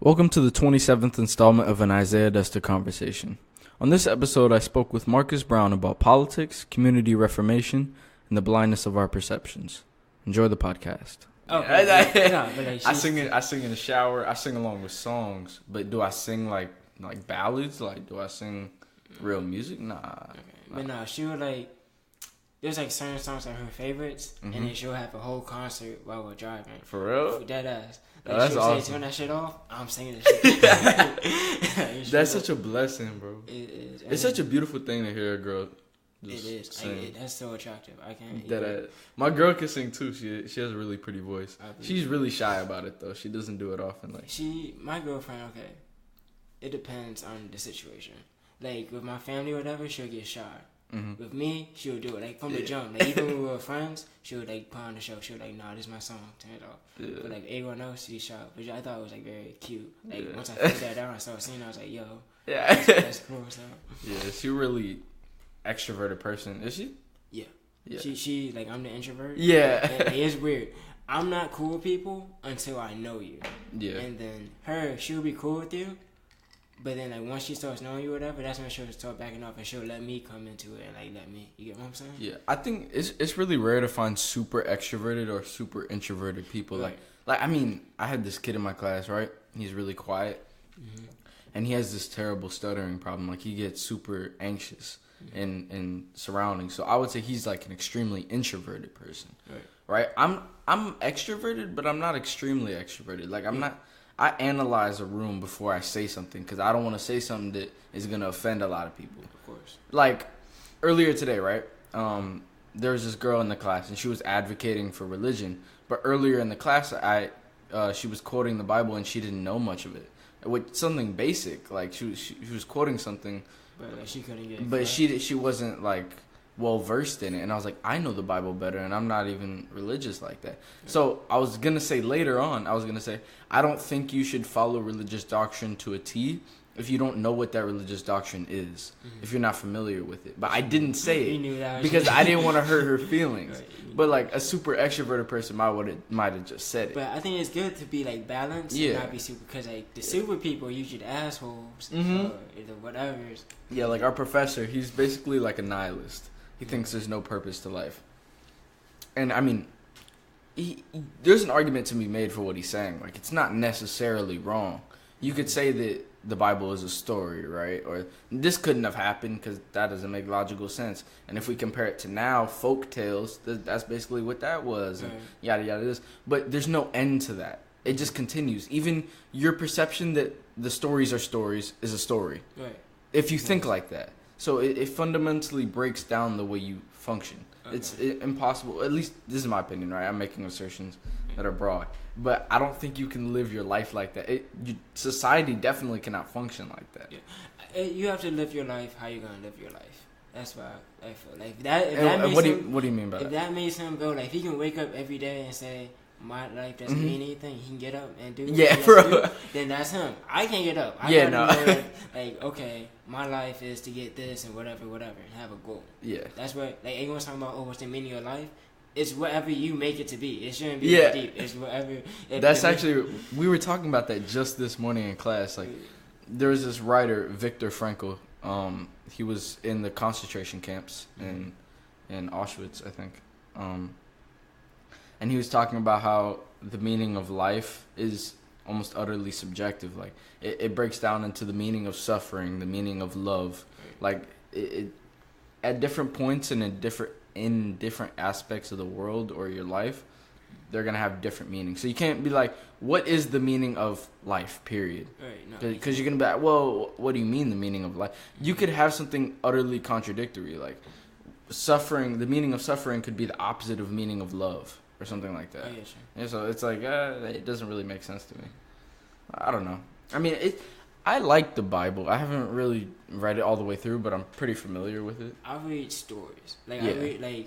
Welcome to the 27th installment of an Isaiah Duster Conversation. On this episode, I spoke with Marcus Brown about politics, community reformation, and the blindness of our perceptions. Enjoy the podcast. I sing in the shower. I sing along with songs, but do I sing like ballads? Like, do I sing real music? Nah. Okay. But no, she would there's certain songs that are her favorites, and then she'll have a whole concert while we're driving. For real? Dead ass. That's she'll awesome. say, turn that shit off, I'm singing this shit. That's such a blessing, bro. It is. It's such a beautiful thing to hear a girl just It is. sing. That's so attractive. I can't. My girl can sing too. She has a really pretty voice. She's really shy about it though. She doesn't do it often. My girlfriend, okay. It depends on the situation. Like with my family or whatever, she'll get shy. Mm-hmm. With me, she would do it from the jump. Even when we were friends, she would put on the show. She would nah, this is my song, turn it off. Yeah. But everyone else, she's shy. But I thought it was very cute. Once I figured that out, I started seeing, I was like, yo, that's cool. So yeah, she really extroverted person. Is she? Yeah. She I'm the introvert. Yeah. And it's weird. I'm not cool with people until I know you. Yeah. And then she'll be cool with you. But then, once she starts knowing you or whatever, that's when she'll start backing off and she'll let me come into it and, let me. You get what I'm saying? Yeah. I think it's really rare to find super extroverted or super introverted people. Right. I had this kid in my class, right? He's really quiet. Mm-hmm. And he has this terrible stuttering problem. He gets super anxious in surroundings. So I would say he's, an extremely introverted person. Right? I'm extroverted, but I'm not extremely extroverted. I analyze a room before I say something because I don't want to say something that is going to offend a lot of people. Of course. Earlier today, right? There was this girl in the class and she was advocating for religion. But earlier in the class, she was quoting the Bible and she didn't know much of it. With something basic, she was quoting something. But she couldn't get it. But she wasn't well versed in it, and I was like, I know the Bible better, and I'm not even religious like that. Yeah. So I was gonna say later on, I don't think you should follow religious doctrine to a T if you don't know what that religious doctrine is, if you're not familiar with it. But I didn't say it because I didn't want to hurt her feelings. Right. But a super extroverted person might have just said it. But I think it's good to be balanced and not be super, because the super people are usually the assholes or the whatevers. Yeah, our professor, he's basically a nihilist. He thinks there's no purpose to life. And, there's an argument to be made for what he's saying. It's not necessarily wrong. You could say that the Bible is a story, right? Or this couldn't have happened because that doesn't make logical sense. And if we compare it to now, folk tales, that's basically what that was. And yada, yada, this. But there's no end to that. It just continues. Even your perception that the stories are stories is a story. Right. If you think like that. So it fundamentally breaks down the way you function. Okay. It's impossible. At least this is my opinion, right? I'm making assertions that are broad, but I don't think you can live your life like that. Society definitely cannot function like that. Yeah. You have to live your life how you're gonna live your life. That's why I feel What do you mean by that? If that makes him go if he can wake up every day and say, my life doesn't mean anything, he can get up and do then that's him. I can't get up. I gotta know okay, my life is to get this and whatever, and have a goal. Yeah. That's what, everyone's talking about, what's the meaning of life? It's whatever you make it to be. It shouldn't be deep. It's whatever. We were talking about that just this morning in class. There was this writer, Viktor Frankl. He was in the concentration camps in Auschwitz, I think. And he was talking about how the meaning of life is almost utterly subjective. It breaks down into the meaning of suffering, the meaning of love. It at different points and in different aspects of the world or your life, they're gonna have different meanings. So you can't be what is the meaning of life? Period. Because you're gonna be well, what do you mean the meaning of life? You could have something utterly contradictory, suffering. The meaning of suffering could be the opposite of meaning of love. Or something like that. Oh, yeah, sure. Yeah, so it's it doesn't really make sense to me. I don't know. I like the Bible. I haven't really read it all the way through, but I'm pretty familiar with it. I read stories. I read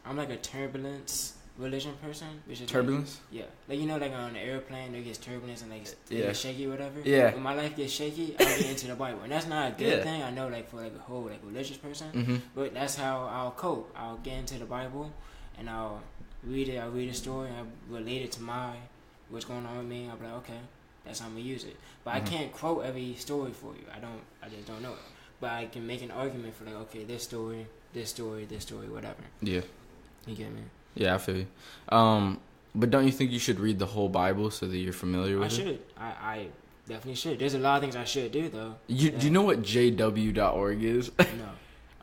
I'm a turbulence religion person. Which is turbulence? Yeah. On the airplane, there gets turbulence and it gets shaky or whatever. Yeah. When my life gets shaky, I get into the Bible. And that's not a good thing, I know, for a whole religious person. Mm-hmm. But that's how I'll cope. I'll get into the Bible and I'll read it. I'll read a story and I relate it to my what's going on with me. I'll be like, okay, that's how I'm gonna use it. But I can't quote every story for you. I just don't know it. But I can make an argument for like, okay, this story, whatever. Yeah. You get me? Yeah, I feel you. But don't you think you should read the whole Bible so that you're familiar with it? I should. I definitely should. There's a lot of things I should do though. Do you know what JW.org is? No.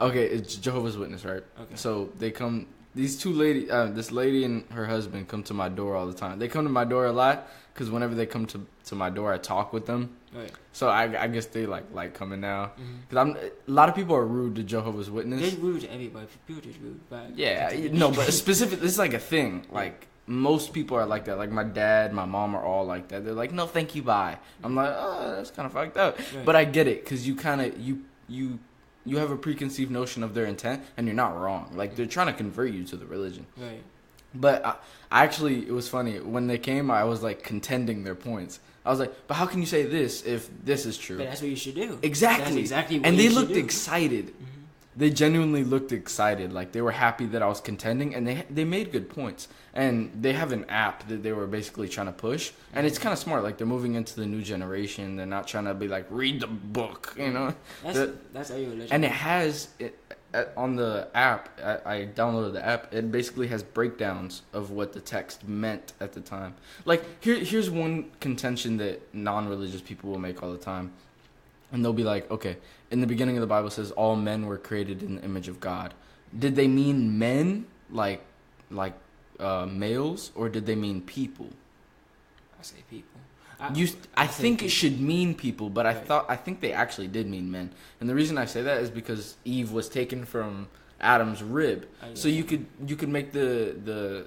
Okay, it's Jehovah's Witness, right? Okay. So they come. These two ladies, this lady and her husband, come to my door all the time. They come to my door a lot because whenever they come to my door, I talk with them. Right. So I guess they like coming now. Because a lot of people are rude to Jehovah's Witness. They're rude to everybody. People just rude. But yeah, no, but specific. This is like a thing. Like most people are like that. Like my dad, my mom are all like that. They're like, no, thank you, bye. I'm like, oh, that's kind of fucked up. Right. But I get it because you kind of you have a preconceived notion of their intent, and you're not wrong. Like they're trying to convert you to the religion. Right. But I actually, it was funny when they came. I was like contending their points. I was like, but how can you say this if this is true? But that's what you should do. Exactly. That's exactly what and you they should looked do. excited. They genuinely looked excited. Like they were happy that I was contending, and they made good points. And they have an app that they were basically trying to push, and it's kind of smart. Like they're moving into the new generation. They're not trying to be like read the book, you know. That's how you religion. And it has on the app. I downloaded the app. It basically has breakdowns of what the text meant at the time. Like here's one contention that non-religious people will make all the time. And they'll be like, okay, in the beginning of the Bible says all men were created in the image of God. Did they mean men, like males, or did they mean people? I say people. I think it should mean people, but I think they actually did mean men. And the reason I say that is because Eve was taken from Adam's rib. So you could make the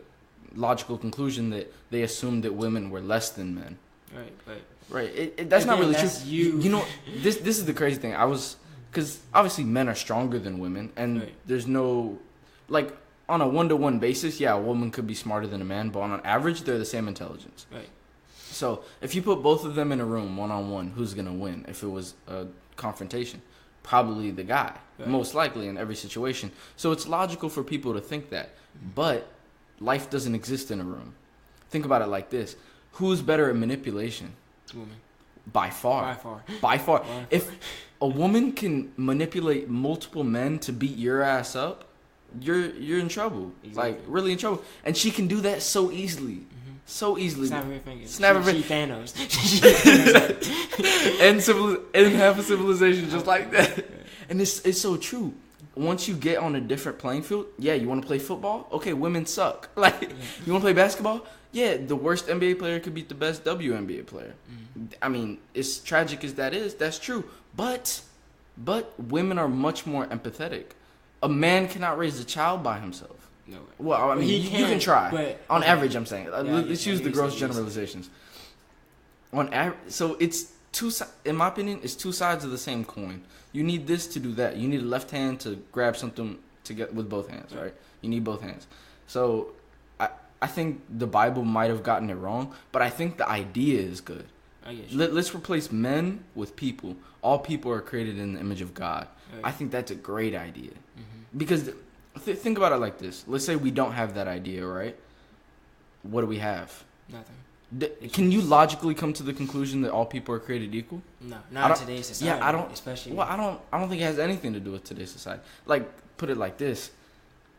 logical conclusion that they assumed that women were less than men. Right. That's not really true. You know, this is the crazy thing. Because obviously men are stronger than women, and there's no, like, on a 1-to-1 basis, yeah, a woman could be smarter than a man, but on an average, they're the same intelligence. Right. So if you put both of them in a room, 1-on-1, who's gonna win? If it was a confrontation, probably the guy, most likely in every situation. So it's logical for people to think that, but life doesn't exist in a room. Think about it like this: who's better at manipulation? Woman. By far. If a woman can manipulate multiple men to beat your ass up, you're in trouble. Exactly. Like really in trouble. And she can do that so easily. So easily. Snap her fingers. Snap her fingers. She Thanos. and half a civilization just like that. And it's so true. Once you get on a different playing field, yeah, you want to play football? Okay, women suck. Like, you want to play basketball? Yeah, the worst NBA player could beat the best WNBA player. I mean, as tragic as that is, that's true. But women are much more empathetic. A man cannot raise a child by himself. No way. Well, I mean, you can try. But, on average, I'm saying. Let's use the gross generalizations. On average, so it's in my opinion, it's two sides of the same coin. You need this to do that. You need a left hand to grab something to get with both hands, right? You need both hands. So I think the Bible might have gotten it wrong, but I think the idea is good. Let's replace men with people. All people are created in the image of God. Right. I think that's a great idea. Because think about it like this. Let's say we don't have that idea, right? What do we have? Nothing. Can you logically come to the conclusion that all people are created equal? No, not in today's society. Yeah, I don't. Especially. Well, I don't think it has anything to do with today's society. Like, put it like this: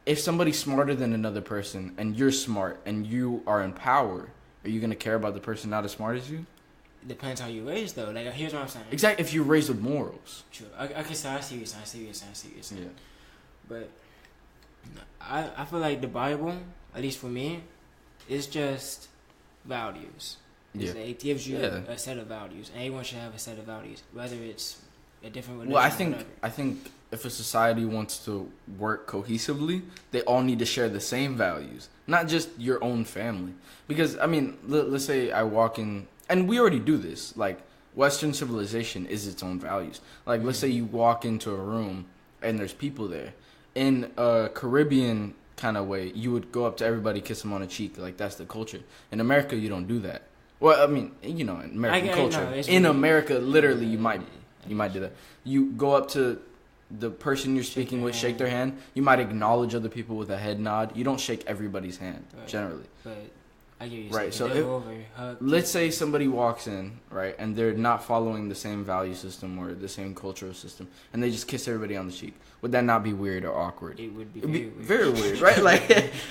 if somebody's smarter than another person, and you're smart, and you are in power, are you gonna care about the person not as smart as you? It depends how you raised, though. Like, here's what I'm saying. Exactly. If you're raised with morals. True. Okay, so I see what you're saying. Yeah. But I feel like the Bible, at least for me, is just values. It gives you a set of values. And everyone should have a set of values, whether it's a different religion. Well, I think if a society wants to work cohesively, they all need to share the same values, not just your own family. Because I mean, let's say I walk in, and we already do this. Like Western civilization is its own values. Like let's say you walk into a room and there's people there. In a Caribbean kind of way, you would go up to everybody, kiss them on the cheek. Like that's the culture. In America, you don't do that. Well, I mean, you know, in American culture, in America, literally, you might do that. You go up to the person you're speaking with, shake their hand. You might acknowledge other people with a head nod. You don't shake everybody's hand generally. But I get you. Right. So hug. Let's say somebody walks in, right, and they're not following the same value system or the same cultural system, and they just kiss everybody on the cheek. Would that not be weird or awkward? It would be very weird, right? Like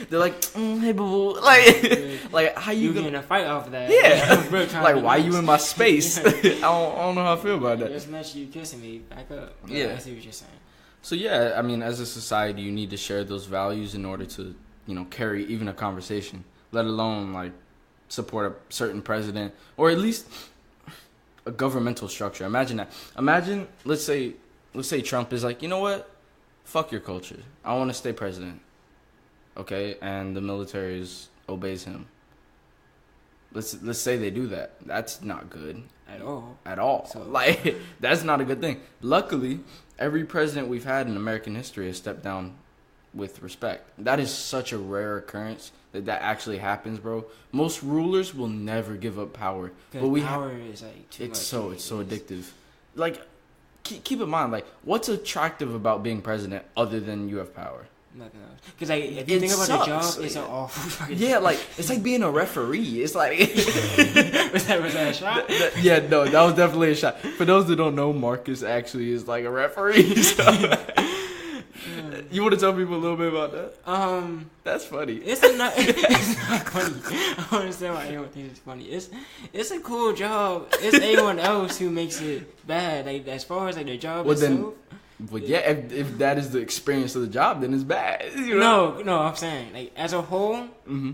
they're like, hey, boo, like how you getting a fight off of that? Yeah. Like why you in my space? I don't know how I feel about that. Just mention you kissing me, back up. Yeah. I see what you're saying. So yeah, I mean, as a society, you need to share those values in order to, carry even a conversation, let alone like support a certain president or at least a governmental structure. Imagine that. Imagine, let's say Trump is like, you know what? Fuck your culture. I want to stay president. Okay, and the military obeys him. Let's say they do that. That's not good at all. So, like that's not a good thing. Luckily, every president we've had in American history has stepped down with respect. That is such a rare occurrence that actually happens, bro. Most rulers will never give up power. But power is like too much. It's so addictive. Like keep in mind, like what's attractive about being president other than you have power? Nothing else. Because like if you think about the job, it's an awful. Yeah, like it's like being a referee. It's like was that a shot? Yeah, no, that was definitely a shot. For those that don't know, Marcus actually is like a referee. So. You want to tell people a little bit about that? That's funny. It's not funny. I don't understand why anyone thinks it's funny. It's a cool job. It's anyone else who makes it bad. Like as far as like the job itself. But yeah, if that is the experience of the job, then it's bad. No, I'm saying like as a whole,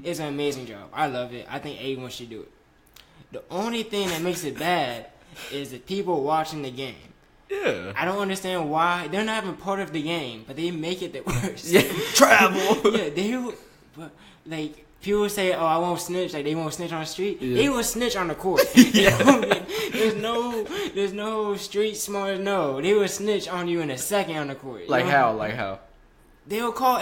it's an amazing job. I love it. I think everyone should do it. The only thing that makes it bad is the people watching the game. Yeah. I don't understand why they're not even part of the game, but they make it the worst. Yeah, travel. Yeah, but like people say, "Oh, I won't snitch." Like they won't snitch on the street. Yeah. They will snitch on the court. There's no street smart. No, they will snitch on you in a second on the court. Like how? Like how? They'll call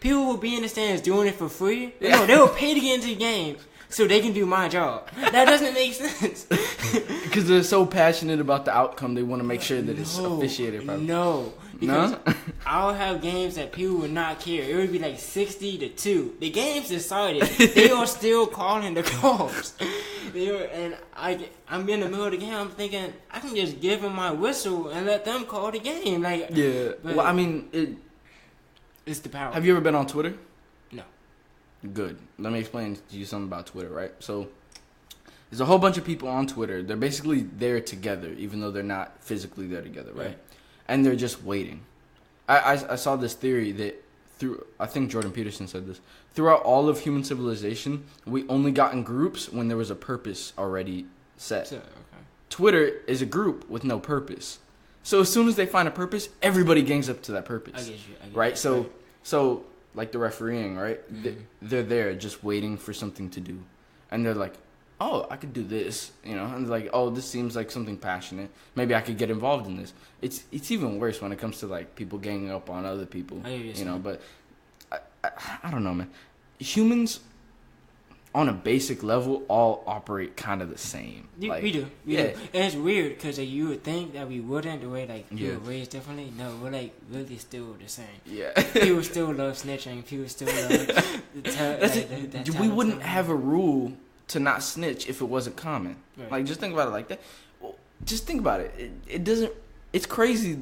people will be in the stands doing it for free. Yeah. No, they will pay to get into the game. So they can do my job. That doesn't make sense. Because they're so passionate about the outcome, they want to make sure that it's officiated properly. No. Because I'll have games that people would not care. It would be like 60-2. The game's decided. They are still calling the calls. And I'm in the middle of the game. I'm thinking, I can just give them my whistle and let them call the game. Like, yeah. Well, I mean, it's the power. Have you ever been on Twitter? No. Good. Let me explain to you something about Twitter, right? So, there's a whole bunch of people on Twitter. They're basically there together, even though they're not physically there together, right? And they're just waiting. I saw this theory that I think Jordan Peterson said this. Throughout all of human civilization, we only got in groups when there was a purpose already set. Okay. Twitter is a group with no purpose. So as soon as they find a purpose, everybody gangs up to that purpose. I get you. Right? So like the refereeing, right? Mm-hmm. They're there just waiting for something to do. And they're like, oh, I could do this, and like, oh, this seems like something passionate. Maybe I could get involved in this. It's even worse when it comes to like people ganging up on other people, but I don't know, man. Humans on a basic level all operate kind of the same. We do. And it's weird because you would think that we wouldn't, the way like we were raised differently. No, we're like really still the same. Yeah. People still love snitching. People still love we wouldn't have a rule to not snitch if it wasn't common. Right. Like, just think about it like that. Well, just think about it. It doesn't. It's crazy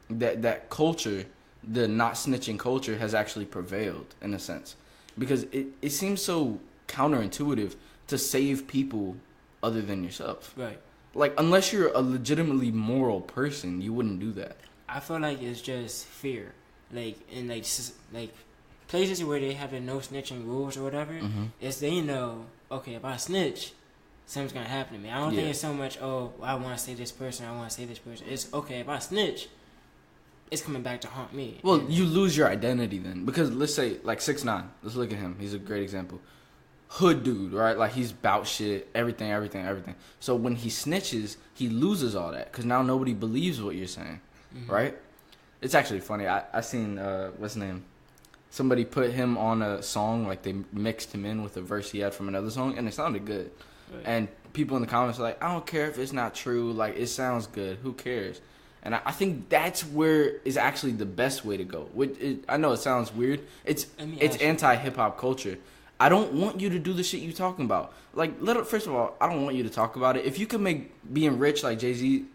that culture, the not snitching culture, has actually prevailed in a sense, because it seems so counterintuitive to save people other than yourself. Right. Like, unless you're a legitimately moral person, you wouldn't do that. I feel like it's just fear. Like, in like places where they have the no snitching rules or whatever, is they know, okay, if I snitch, something's gonna happen to me. I don't think it's so much, oh, I want to say this person, I want to say this person. It's, okay, if I snitch, it's coming back to haunt me. Well, you lose your identity then, because let's say like 6ix9ine. Let's look at him. He's a great example. Hood dude, right? Like, he's bout shit, everything. So when he snitches, he loses all that because now nobody believes what you're saying, right? It's actually funny. I seen what's his name? Somebody put him on a song, like they mixed him in with a verse he had from another song, and it sounded good. Right. And people in the comments are like, I don't care if it's not true. Like, it sounds good. Who cares? And I think that's where is actually the best way to go. I know it sounds weird. It's anti-hip-hop culture. I don't want you to do the shit you talking about. Like, first of all, I don't want you to talk about it. If you can make being rich like Jay-Z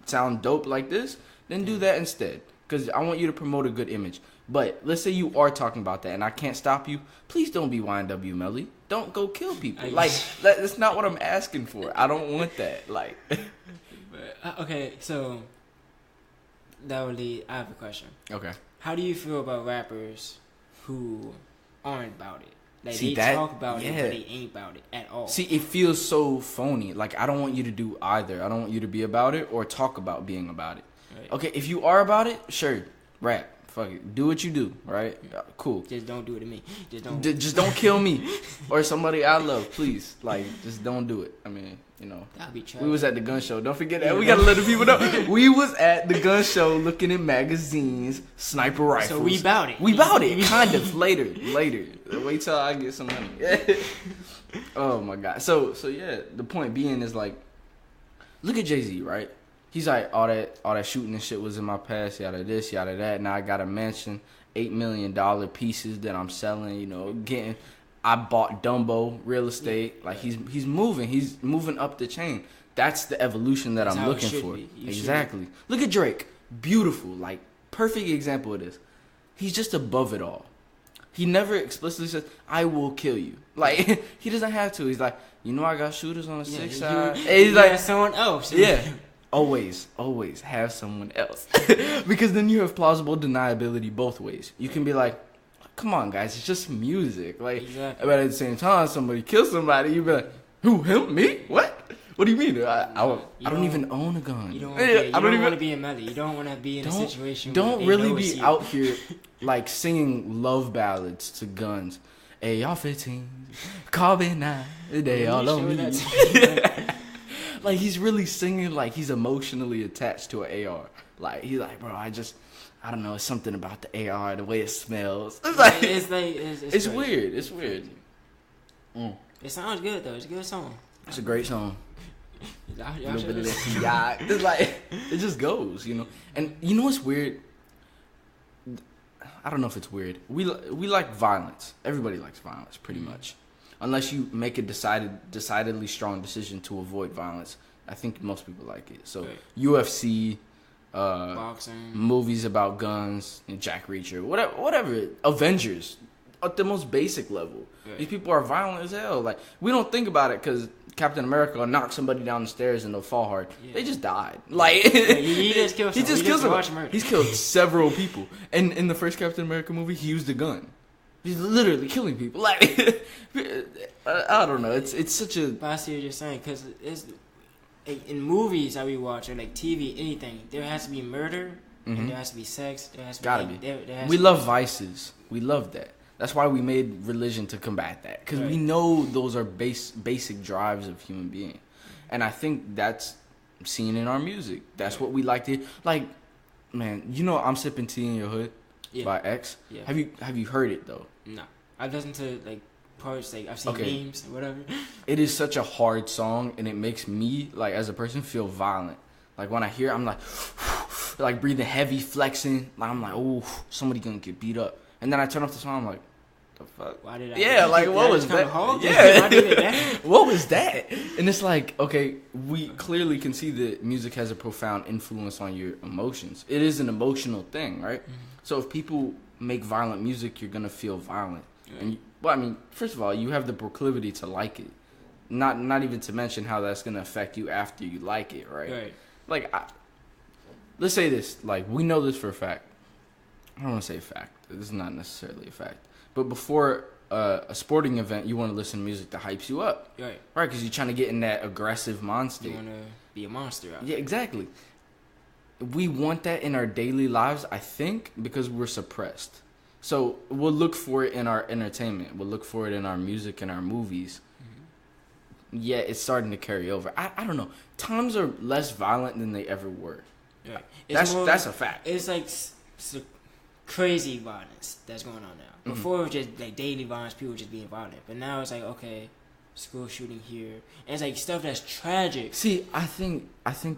sound dope like this, then do that instead. Because I want you to promote a good image. But let's say you are talking about that and I can't stop you. Please don't be YNW Melly. Don't go kill people. Like, that's not what I'm asking for. I don't want that. Like, okay, so that would lead. I have a question. Okay. How do you feel about rappers who aren't about it? Like, See, they talk about it, but they ain't about it at all. See, it feels so phony. Like, I don't want you to do either. I don't want you to be about it or talk about being about it. Right. Okay, if you are about it, sure, rap. Fuck it. Do what you do, right? Cool. Just don't do it to me. Just don't kill me or somebody I love, please. Like, just don't do it. I mean, you know. That'd be we was at the gun show. Don't forget that. We gotta let the people know. We was at the gun show looking at magazines, sniper rifles. So we bout it. We bout it. Kind of. Later. Wait till I get some money. Oh my God. So yeah, the point being is like, look at Jay-Z, right? He's like, all that shooting and shit was in my past, yada this, yada that. Now I got a mansion, $8 million pieces that I'm selling, you know, I bought Dumbo real estate. Like, he's moving up the chain. That's the evolution that I'm looking for. Exactly. Look at Drake. Beautiful, like, perfect example of this. He's just above it all. He never explicitly says, I will kill you. Like, he doesn't have to. He's like, you know, I got shooters on the 6 side. And he's like, someone else. Yeah. Always have someone else. Because then you have plausible deniability both ways. You can be like, come on, guys, it's just music. Like, exactly. But at the same time, somebody kills somebody, you be like, who, him, me? What do you mean? I don't even own a gun. You don't want to be a mother. You don't want to be in a situation where don't really be out here like singing love ballads to guns. AR-15, carbon 9, they all on me. Like, he's really singing like he's emotionally attached to an AR. Like, he's like, bro, I don't know, it's something about the AR, the way it smells. It's like, it's weird. It's weird. It sounds good though. It's a good song. It's a great song. It's like, it just goes, you know. And you know what's weird? I don't know if it's weird. We like violence. Everybody likes violence, pretty much. Unless you make a decidedly strong decision to avoid violence, I think most people like it. So, right. UFC, boxing, movies about guns, and Jack Reacher, whatever. Avengers, at the most basic level. Right. These people are violent as hell. Like, we don't think about it because Captain America knocked somebody down the stairs and they'll fall hard. Yeah. They just died. Like, he just killed someone. He just killed someone. He's killed several people. And in the first Captain America movie, he used a gun. He's literally killing people. Like, I don't know. It's such a. But I see what you're saying, because it's like, in movies that we watch or like TV, anything, there has to be murder, and there has to be sex. There has to Gotta be. There we love vices. We love that. That's why we made religion to combat that, because we know those are basic drives of human being, and I think that's seen in our music. That's what we like to like. Man, you know, I'm Sipping Tea in Your Hood. Yeah. By X. Yeah. Have you heard it though? No, I've listened to like parts. Like, I've seen memes or whatever. It is such a hard song, and it makes me, like, as a person, feel violent. Like, when I hear it, I'm like, like breathing heavy, flexing. Like, I'm like, oh, somebody gonna get beat up. And then I turn off the song. I'm like, the fuck? Why did I? Yeah, like, what was that? Yeah, what was that? And it's like, okay, we clearly can see that music has a profound influence on your emotions. It is an emotional thing, right? Mm-hmm. So if people make violent music, you're gonna feel violent. Yeah. And I mean, first of all, you have the proclivity to like it. Not even to mention how that's gonna affect you after you like it, right? Right. Like, let's say this. Like, we know this for a fact. I don't want to say fact. This is not necessarily a fact. But before a sporting event, you want to listen to music that hypes you up, right? Right, because you're trying to get in that aggressive monster. You want to be a monster out there. Yeah, exactly. We want that in our daily lives, I think, because we're suppressed. So we'll look for it in our entertainment. We'll look for it in our music and our movies. Mm-hmm. Yeah, it's starting to carry over. I don't know. Times are less violent than they ever were. Right. That's a fact. It's like crazy violence that's going on now. Before it was just like daily violence, people just being violent. But now it's like, okay, school shooting here, and it's like stuff that's tragic. See, I think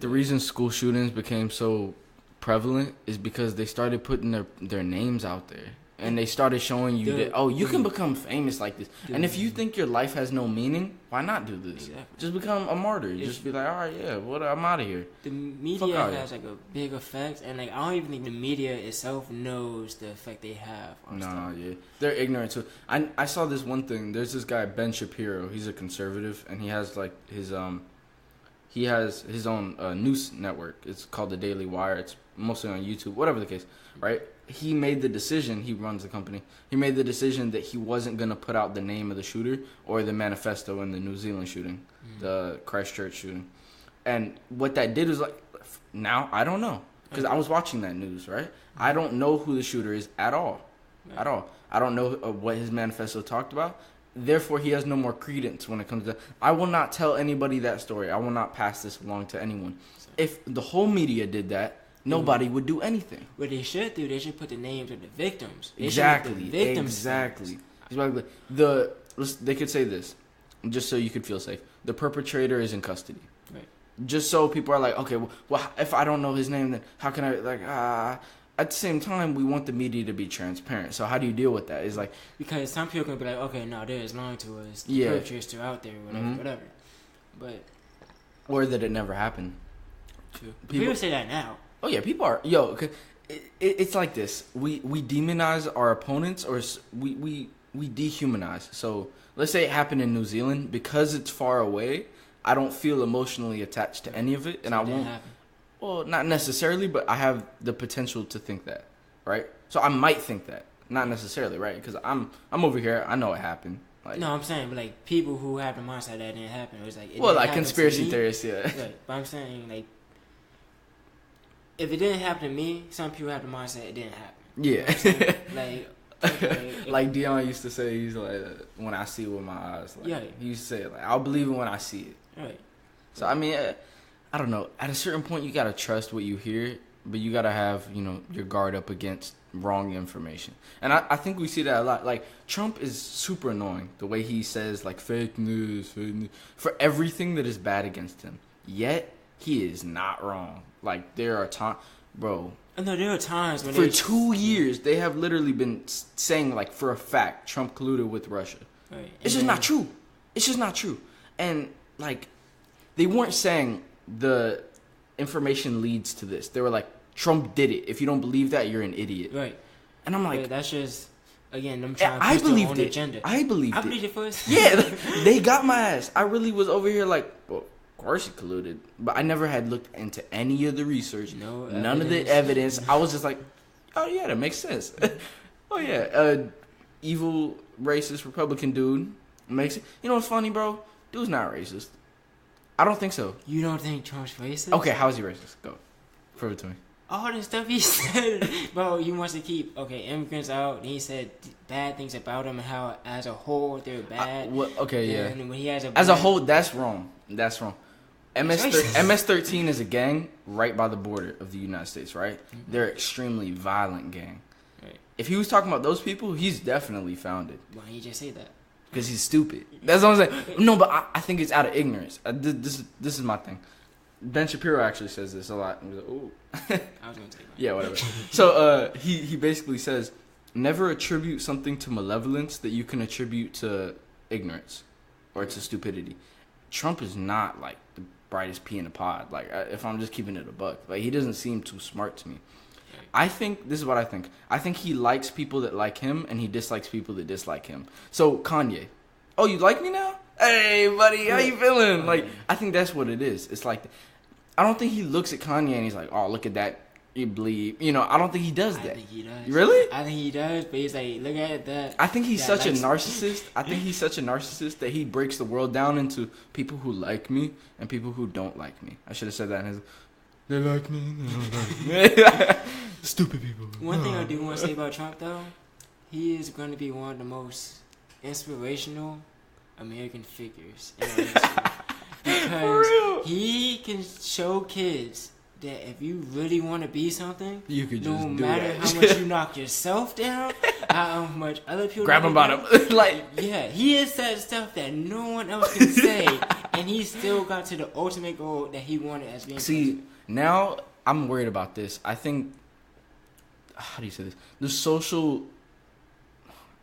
the reason school shootings became so prevalent is because they started putting their names out there, and they started showing you that, you can become famous like this. And if you think your life has no meaning, why not do this? Exactly. Just become a martyr. Just be like, all right, yeah, I'm out of here. The media has like a big effect, and like I don't even think the media itself knows the effect they have on stuff. Yeah. They're ignorant too. I saw this one thing. There's this guy, Ben Shapiro. He's a conservative, and he has like his own news network. It's called The Daily Wire. It's mostly on YouTube, whatever the case, right? He made the decision, he runs the company, he made the decision that he wasn't going to put out the name of the shooter or the manifesto in the New Zealand shooting, the Christchurch shooting. And what that did was like, now I don't know, because I was watching that news, right? I don't know who the shooter is at all. At all. I don't know what his manifesto talked about. Therefore, he has no more credence when it comes to... I will not tell anybody that story. I will not pass this along to anyone. If the whole media did that, nobody would do anything. What they should do, they should put the names of the victims. Exactly. They could say this, just so you could feel safe. The perpetrator is in custody. Right. Just so people are like, okay, well, if I don't know his name, then how can I, at the same time, we want the media to be transparent. So how do you deal with that? It's like... Because some people can be like, okay, no, they're just lying to us. The perpetrator's still out there, whatever. But... Or that it never happened. True. People say that now. Oh, yeah, people are... it's like this. We demonize our opponents, or we dehumanize. So, let's say it happened in New Zealand. Because it's far away, I don't feel emotionally attached to any of it. And I won't... Well, not necessarily, but I have the potential to think that, right? So I might think that. Not necessarily, right? Because I'm over here. I know it happened. Like, no, I'm saying, but like people who have the mindset that didn't happen. It was like... like conspiracy theorists, yeah. Right. But I'm saying, like... If it didn't happen to me, some people have the mindset it didn't happen. Yeah. Like Dion used to say, he's like, when I see it with my eyes. Like, he used to say, like, I'll believe it when I see it. Right. So, I mean, I don't know. At a certain point, you got to trust what you hear, but you got to have, your guard up against wrong information. And I think we see that a lot. Like, Trump is super annoying, the way he says, like, fake news, for everything that is bad against him. Yet, he is not wrong. Like, there are times, bro. No, there are times when... For 2 years, they have literally been saying, like, for a fact, Trump colluded with Russia. Right. It's just not true. It's just not true. And, like, they weren't saying the information leads to this. They were like, Trump did it. If you don't believe that, you're an idiot. Right. And I'm like... Yeah, that's just, again, them trying to push their own agenda. I believed it first. Yeah, they got my ass. I really was over here like, well, of course he colluded. But I never had looked into any of the research. None of the evidence. I was just like, oh, yeah, that makes sense. Oh, yeah. Evil, racist, Republican dude makes it. You know what's funny, bro? Dude's not racist. I don't think so. You don't think Trump's racist? Okay, how is he racist? Go. Prove it to me. All the stuff he said, bro, he wants to keep, immigrants out. And he said bad things about them and how, as a whole, they're bad. And when he has as a whole, that's wrong. That's wrong. MS-13 is a gang right by the border of the United States, right? Mm-hmm. They're an extremely violent gang. Right. If he was talking about those people, he's definitely founded. Why didn't you just say that? Because he's stupid. That's what I'm saying. No, but I think it's out of ignorance. This is my thing. Ben Shapiro actually says this a lot. And he's like, ooh. I was going to take mine. Yeah, whatever. So he basically says, never attribute something to malevolence that you can attribute to ignorance or to stupidity. Trump is not like the brightest pea in the pod. Like, if I'm just keeping it a buck. Like, he doesn't seem too smart to me. I think, this is what I think. I think he likes people that like him, and he dislikes people that dislike him. So, Kanye. Oh, you like me now? Hey, buddy, how you feeling? Like, I think that's what it is. It's like, I don't think he looks at Kanye and he's like, oh, look at that. You bleed. I don't think he does that. I think he does. Really? I think he does, but he's like, look at that. I think he's such a narcissist. I think he's such a narcissist that he breaks the world down into people who like me and people who don't like me. I should have said that in his... They like me, they don't like me. Stupid people. One thing I do want to say about Trump, though, he is going to be one of the most inspirational American figures in our history. Because he can show kids that if you really want to be something, you could just no matter how much you knock yourself down, how much other people grab him by the like. Yeah, he has said stuff that no one else can say, and he still got to the ultimate goal that he wanted as being. See, now I'm worried about this. I think, how do you say this? The social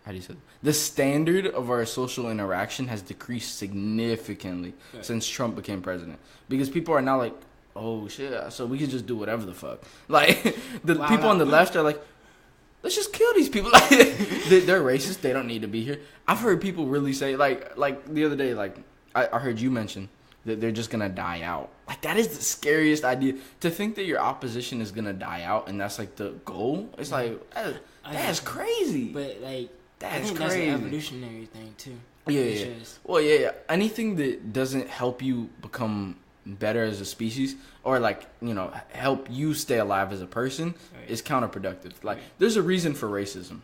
how do you say it? The standard of our social interaction has decreased significantly since Trump became president, because people are now like, oh shit, so we can just do whatever the fuck. Like the people on the left are like, let's just kill these people. Like they're racist. They don't need to be here. I've heard people really say like the other day, like I heard you mention that they're just gonna die out. Like that is the scariest idea, to think that your opposition is gonna die out and that's like the goal. It's like that's crazy. But like that's crazy. That's an evolutionary thing too. Yeah. Well, yeah. Anything that doesn't help you become better as a species, or like, you know, help you stay alive as a person, is counterproductive. Like there's a reason for racism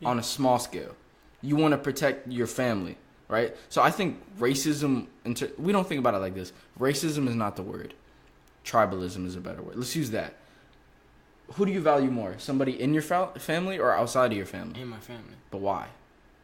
on a small scale. You want to protect your family, right? So I think racism, we don't think about it like this. Racism is not the word. Tribalism is a better word. Let's use that. Who do you value more? Somebody in your family or outside of your family? In my family. But why?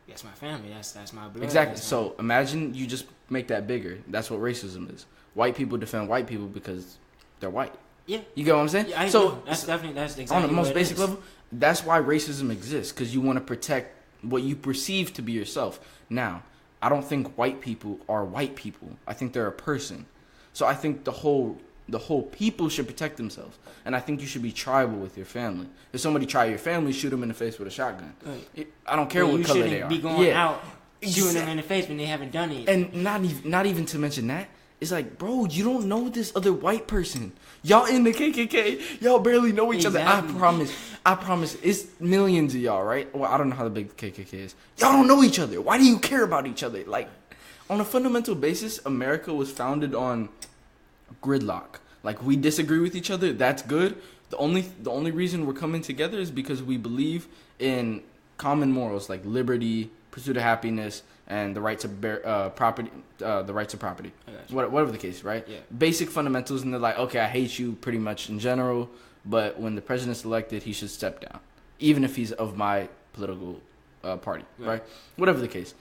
That's my family. That's my blood. Exactly. So imagine you just make that bigger. That's what racism is. White people defend white people because they're white. Yeah. You get what I'm saying? Yeah, so that's exactly on the most basic is. level. That's why racism exists, because you want to protect what you perceive to be yourself. Now, I don't think white people are white people. I think they're a person. So I think the whole people should protect themselves, and I think you should be tribal with your family. If somebody try your family, shoot them in the face with a shotgun. Right. I don't care what color they are. You shouldn't be going out shooting them in the face when they haven't done it. And not even to mention that, it's like, bro, you don't know this other white person. Y'all in the KKK, y'all barely know each other. I promise, it's millions of y'all, right? Well, I don't know how big the KKK is. Y'all don't know each other. Why do you care about each other? Like, on a fundamental basis, America was founded on gridlock. Like, we disagree with each other. That's good. The only reason we're coming together is because we believe in common morals like liberty, pursuit of happiness, and the right to property. Whatever the case, right? Yeah. Basic fundamentals, and they're like, okay, I hate you pretty much in general, but when the president's elected, he should step down, even if he's of my political party, right? Whatever the case.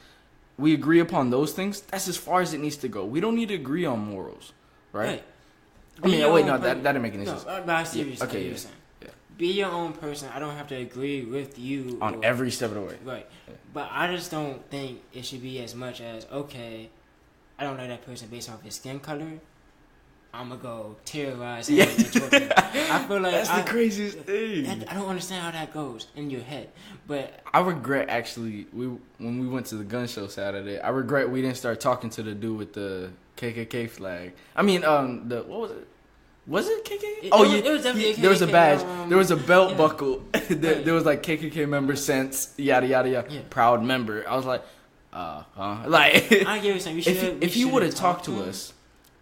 We agree upon those things. That's as far as it needs to go. We don't need to agree on morals, right? I mean, wait, no, that didn't make any sense. No, but I see what you're saying. Yeah. Be your own person. I don't have to agree with you on every step of the way. Right. Yeah. But I just don't think it should be as much as, okay, I don't like that person based off his skin color, I'm going to go terrorize him. I feel like that's the craziest thing. I don't understand how that goes in your head. But I regret, actually, when we went to the gun show Saturday, I regret we didn't start talking to the dude with the KKK flag. I mean, what was it? Was it KKK? It was definitely KKK. There was a badge. There was a belt buckle. There was like KKK member since yada yada yada. Yeah. Proud member. I was like, like. I get what you're saying. If you would have talked to us,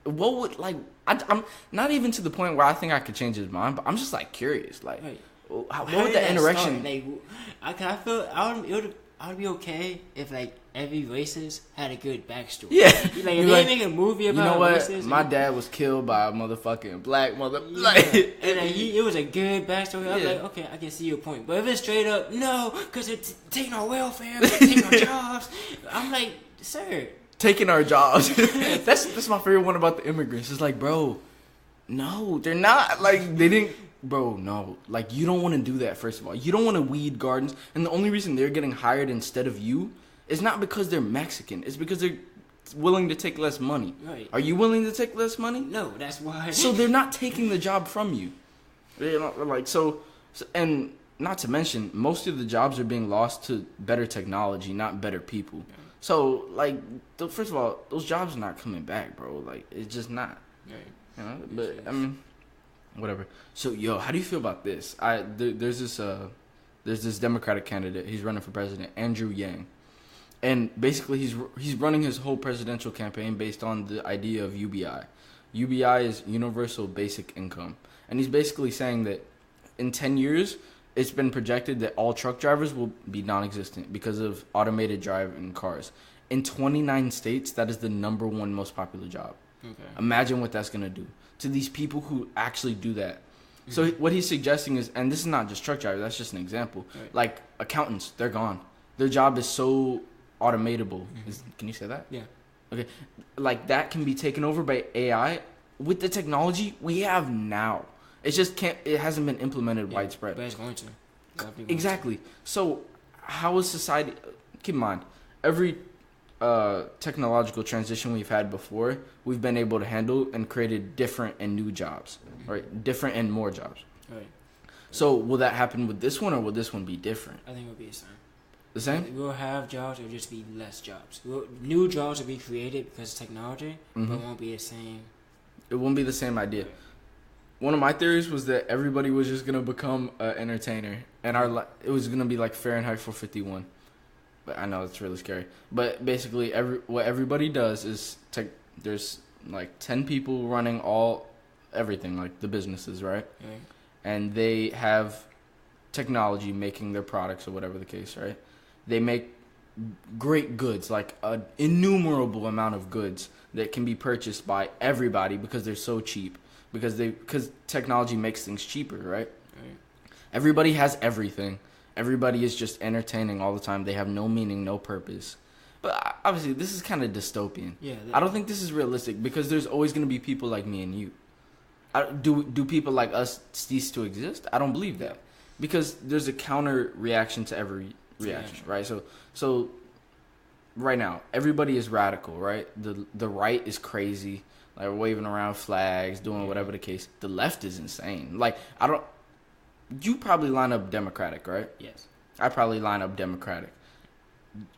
what would like? I'm not even to the point where I think I could change his mind, but I'm just like curious, like. Right. What would the interaction? Like, I feel I would be okay if like every racist had a good backstory. Yeah, like if they make a movie about, you know what? Racism, my dad was killed by a motherfucking black mother. Yeah. Like, and it was a good backstory. I was like, okay, I can see your point. But if it's straight up, no, because they're taking our welfare, they're taking our jobs. I'm like, sir, taking our jobs. That's my favorite one about the immigrants. It's like, bro, no, they're not. Like they didn't. Bro, no. Like, you don't want to do that, first of all. You don't want to weed gardens. And the only reason they're getting hired instead of you is not because they're Mexican. It's because they're willing to take less money. Right. Are you willing to take less money? No, that's why. So they're not taking the job from you. You know, like, so, and not to mention, most of the jobs are being lost to better technology, not better people. Yeah. So, like, first of all, those jobs are not coming back, bro. Like, it's just not. Right. You know? But, I mean... Whatever. So, yo, how do you feel about this? There's this Democratic candidate. He's running for president, Andrew Yang, and basically he's running his whole presidential campaign based on the idea of UBI. UBI is Universal Basic Income, and he's basically saying that in 10 years, it's been projected that all truck drivers will be non-existent because of automated driving cars. In 29 states, that is the number one most popular job. Okay. Imagine what that's gonna do to these people who actually do that. Mm-hmm. So what he's suggesting is, and this is not just truck drivers, that's just an example. Right. Like accountants, they're gone. Their job is so automatable. Mm-hmm. Can you say that? Yeah. Okay. Like that can be taken over by AI with the technology we have now. It just can't. It hasn't been implemented widespread. But it's going to. Exactly. So how is society? Keep in mind, every technological transition we've had before, we've been able to handle and created different and new jobs, right? Different and more jobs. Right. So will that happen with this one, or will this one be different? I think it'll be the same. The same? We'll have jobs, it'll just be less jobs. New jobs will be created because of technology, but it won't be the same. It won't be the same idea. One of my theories was that everybody was just gonna become an entertainer, and it was gonna be like Fahrenheit 451. But I know it's really scary. But basically, what everybody does is there's like 10 people running everything, like the businesses, right? Right. And they have technology making their products or whatever the case, right? They make great goods, like an innumerable amount of goods that can be purchased by everybody because they're so cheap. Because technology makes things cheaper, right? Right. Everybody has everything. Everybody is just entertaining all the time. They have no meaning, no purpose. But obviously, this is kind of dystopian. Yeah. I don't think this is realistic because there's always going to be people like me and you. Do people like us cease to exist? I don't believe that. Because there's a counter reaction to every reaction, right? So right now, everybody is radical, right? The right is crazy. Like, waving around flags, doing whatever the case. The left is insane. Like, you probably line up Democratic, right? Yes. I probably line up Democratic.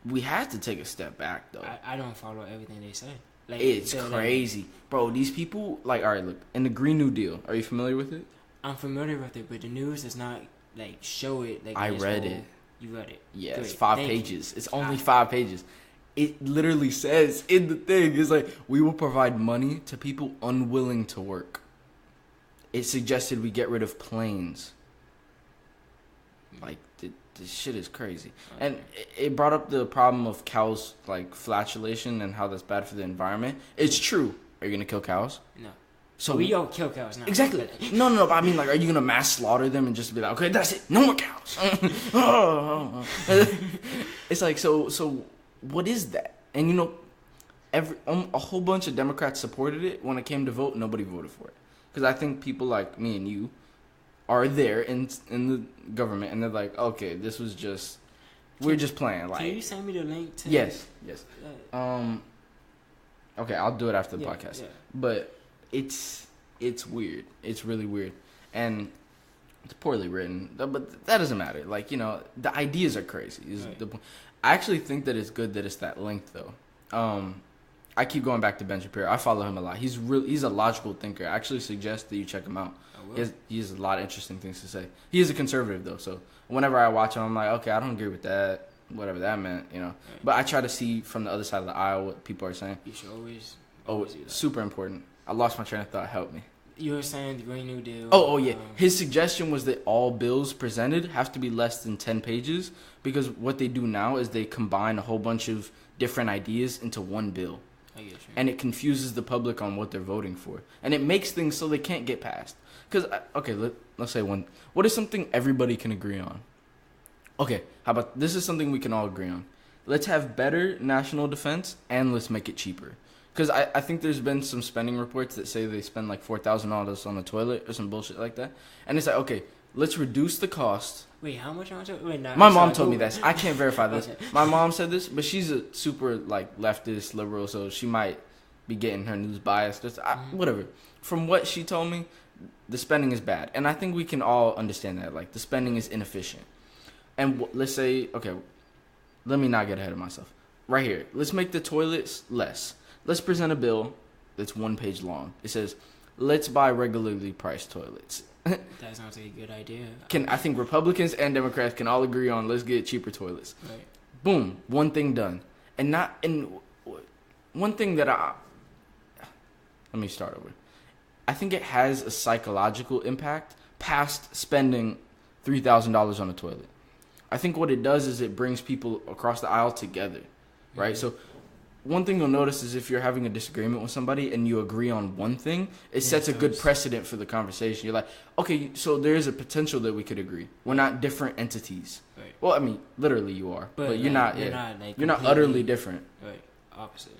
We have to take a step back, though. I don't follow everything they say. Like, it's crazy. Bro, these people, like, all right, look, in the Green New Deal, are you familiar with it? I'm familiar with it, but the news does not, like, show it. Like, I read it. You read it? Yeah, Great. it's 5 pages. It's only 5 pages. It literally says in the thing, it's like, we will provide money to people unwilling to work. It suggested we get rid of planes. Like, this shit is crazy. Okay. And it brought up the problem of cows, like, flatulation and how that's bad for the environment. It's true. Are you going to kill cows? No. So we don't kill cows now. Exactly. No, but I mean, like, are you going to mass slaughter them and just be like, okay, that's it. No more cows. It's like, so what is that? And, you know, a whole bunch of Democrats supported it. When it came to vote, nobody voted for it. Because I think people like me and you are there in the government, and they're like, okay, this was just, we're just playing. Like, can you send me the link to Yes. Okay, I'll do it after the podcast. Yeah. But it's weird. It's really weird. And it's poorly written. But that doesn't matter. Like, you know, the ideas are crazy. Right. I actually think that it's good that it's that length, though. I keep going back to Ben Shapiro. I follow him a lot. He's a logical thinker. I actually suggest that you check him out. He has a lot of interesting things to say. He is a conservative, though, so whenever I watch him, I'm like, okay, I don't agree with that, whatever that meant, you know. Right. But I try to see from the other side of the aisle what people are saying. You should always do that. Super important. I lost my train of thought. Help me. You were saying the Green New Deal. Oh, yeah. His suggestion was that all bills presented have to be less than 10 pages because what they do now is they combine a whole bunch of different ideas into one bill. I get you. And it confuses the public on what they're voting for. And it makes things so they can't get passed. Because, okay, let's say one. What is something everybody can agree on? Okay, how about this is something we can all agree on. Let's have better national defense and let's make it cheaper. Because I think there's been some spending reports that say they spend like $4,000 on the toilet or some bullshit like that. And it's like, okay, let's reduce the cost. Wait, how much on the toilet? My mom told me this. I can't verify this. Okay. My mom said this, but she's a super like leftist liberal, so she might be getting her news biased. Whatever. From what she told me, the spending is bad. And I think we can all understand that. Like, the spending is inefficient. And let's say, okay, let me not get ahead of myself. Right here, let's make the toilets less. Let's present a bill that's 1 page long. It says, let's buy regularly priced toilets. That sounds like a good idea. I think Republicans and Democrats can all agree on let's get cheaper toilets. Right. Boom, one thing done. And one thing that let me start over. I think it has a psychological impact past spending $3,000 on a toilet. I think what it does is it brings people across the aisle together, right? Mm-hmm. So one thing you'll notice is if you're having a disagreement with somebody and you agree on one thing, it sets a good precedent for the conversation. You're like, okay, so there is a potential that we could agree. We're not different entities. Right. Well, I mean, literally you are, but you're not. You're not utterly different. Right, opposite.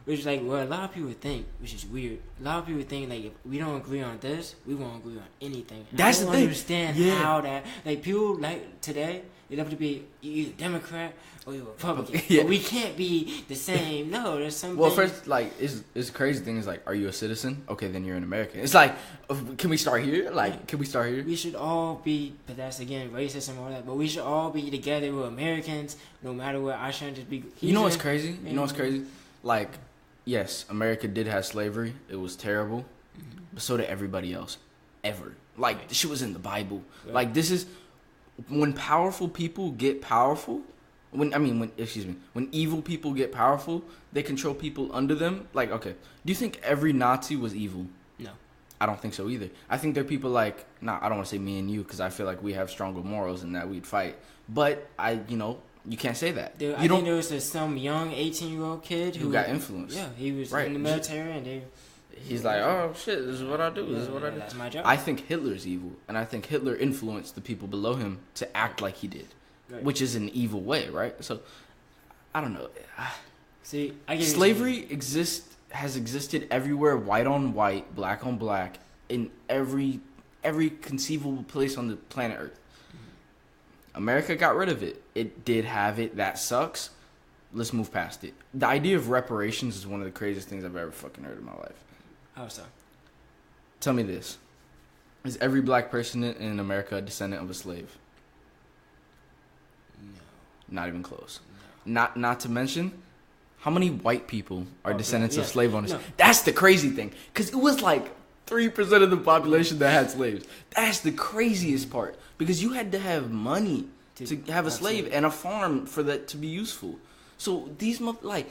Which is like what a lot of people think, which is weird. A lot of people think like if we don't agree on this, we won't agree on anything. That's I the don't thing. understand how that like people like today. They have to be either Democrat or you're Republican. But we can't be the same. No, there's something. Well, first, like, it's crazy thing is like, are you a citizen? Okay, then you're an American. It's like, can we start here? Like, can we start here? We should all be, but that's again racism or all that. But we should all be together. We're Americans, no matter what. I shouldn't just be. You know what's crazy? You know what's crazy? Like, yes, America did have slavery. It was terrible, but so did everybody else, ever. Like, this shit was in the Bible. Right. Like, this is when powerful people get powerful. When evil people get powerful, they control people under them. Like, okay, do you think every Nazi was evil? No. I don't think so either. I think there are people like, I don't want to say me and you because I feel like we have stronger morals and that we'd fight. But you can't say that. I think there was some young 18-year-old kid who got influenced. Yeah, he was in the military and he's like, oh shit, this is what I do. This is what I do. That's my job. I think Hitler's evil, and I think Hitler influenced the people below him to act like he did. Right. Which is an evil way, right? So, I don't know. See, slavery has existed everywhere, white on white, black on black, in every conceivable place on the planet Earth. Mm-hmm. America got rid of it. It did have it. That sucks. Let's move past it. The idea of reparations is one of the craziest things I've ever fucking heard in my life. How so? Tell me this. Is every black person in America a descendant of a slave? Not even close. No. Not to mention, how many white people are descendants of slave owners? No. That's the crazy thing. Because it was like 3% of the population that had slaves. That's the craziest part. Because you had to have money to have a slave and a farm for that to be useful. So these, like,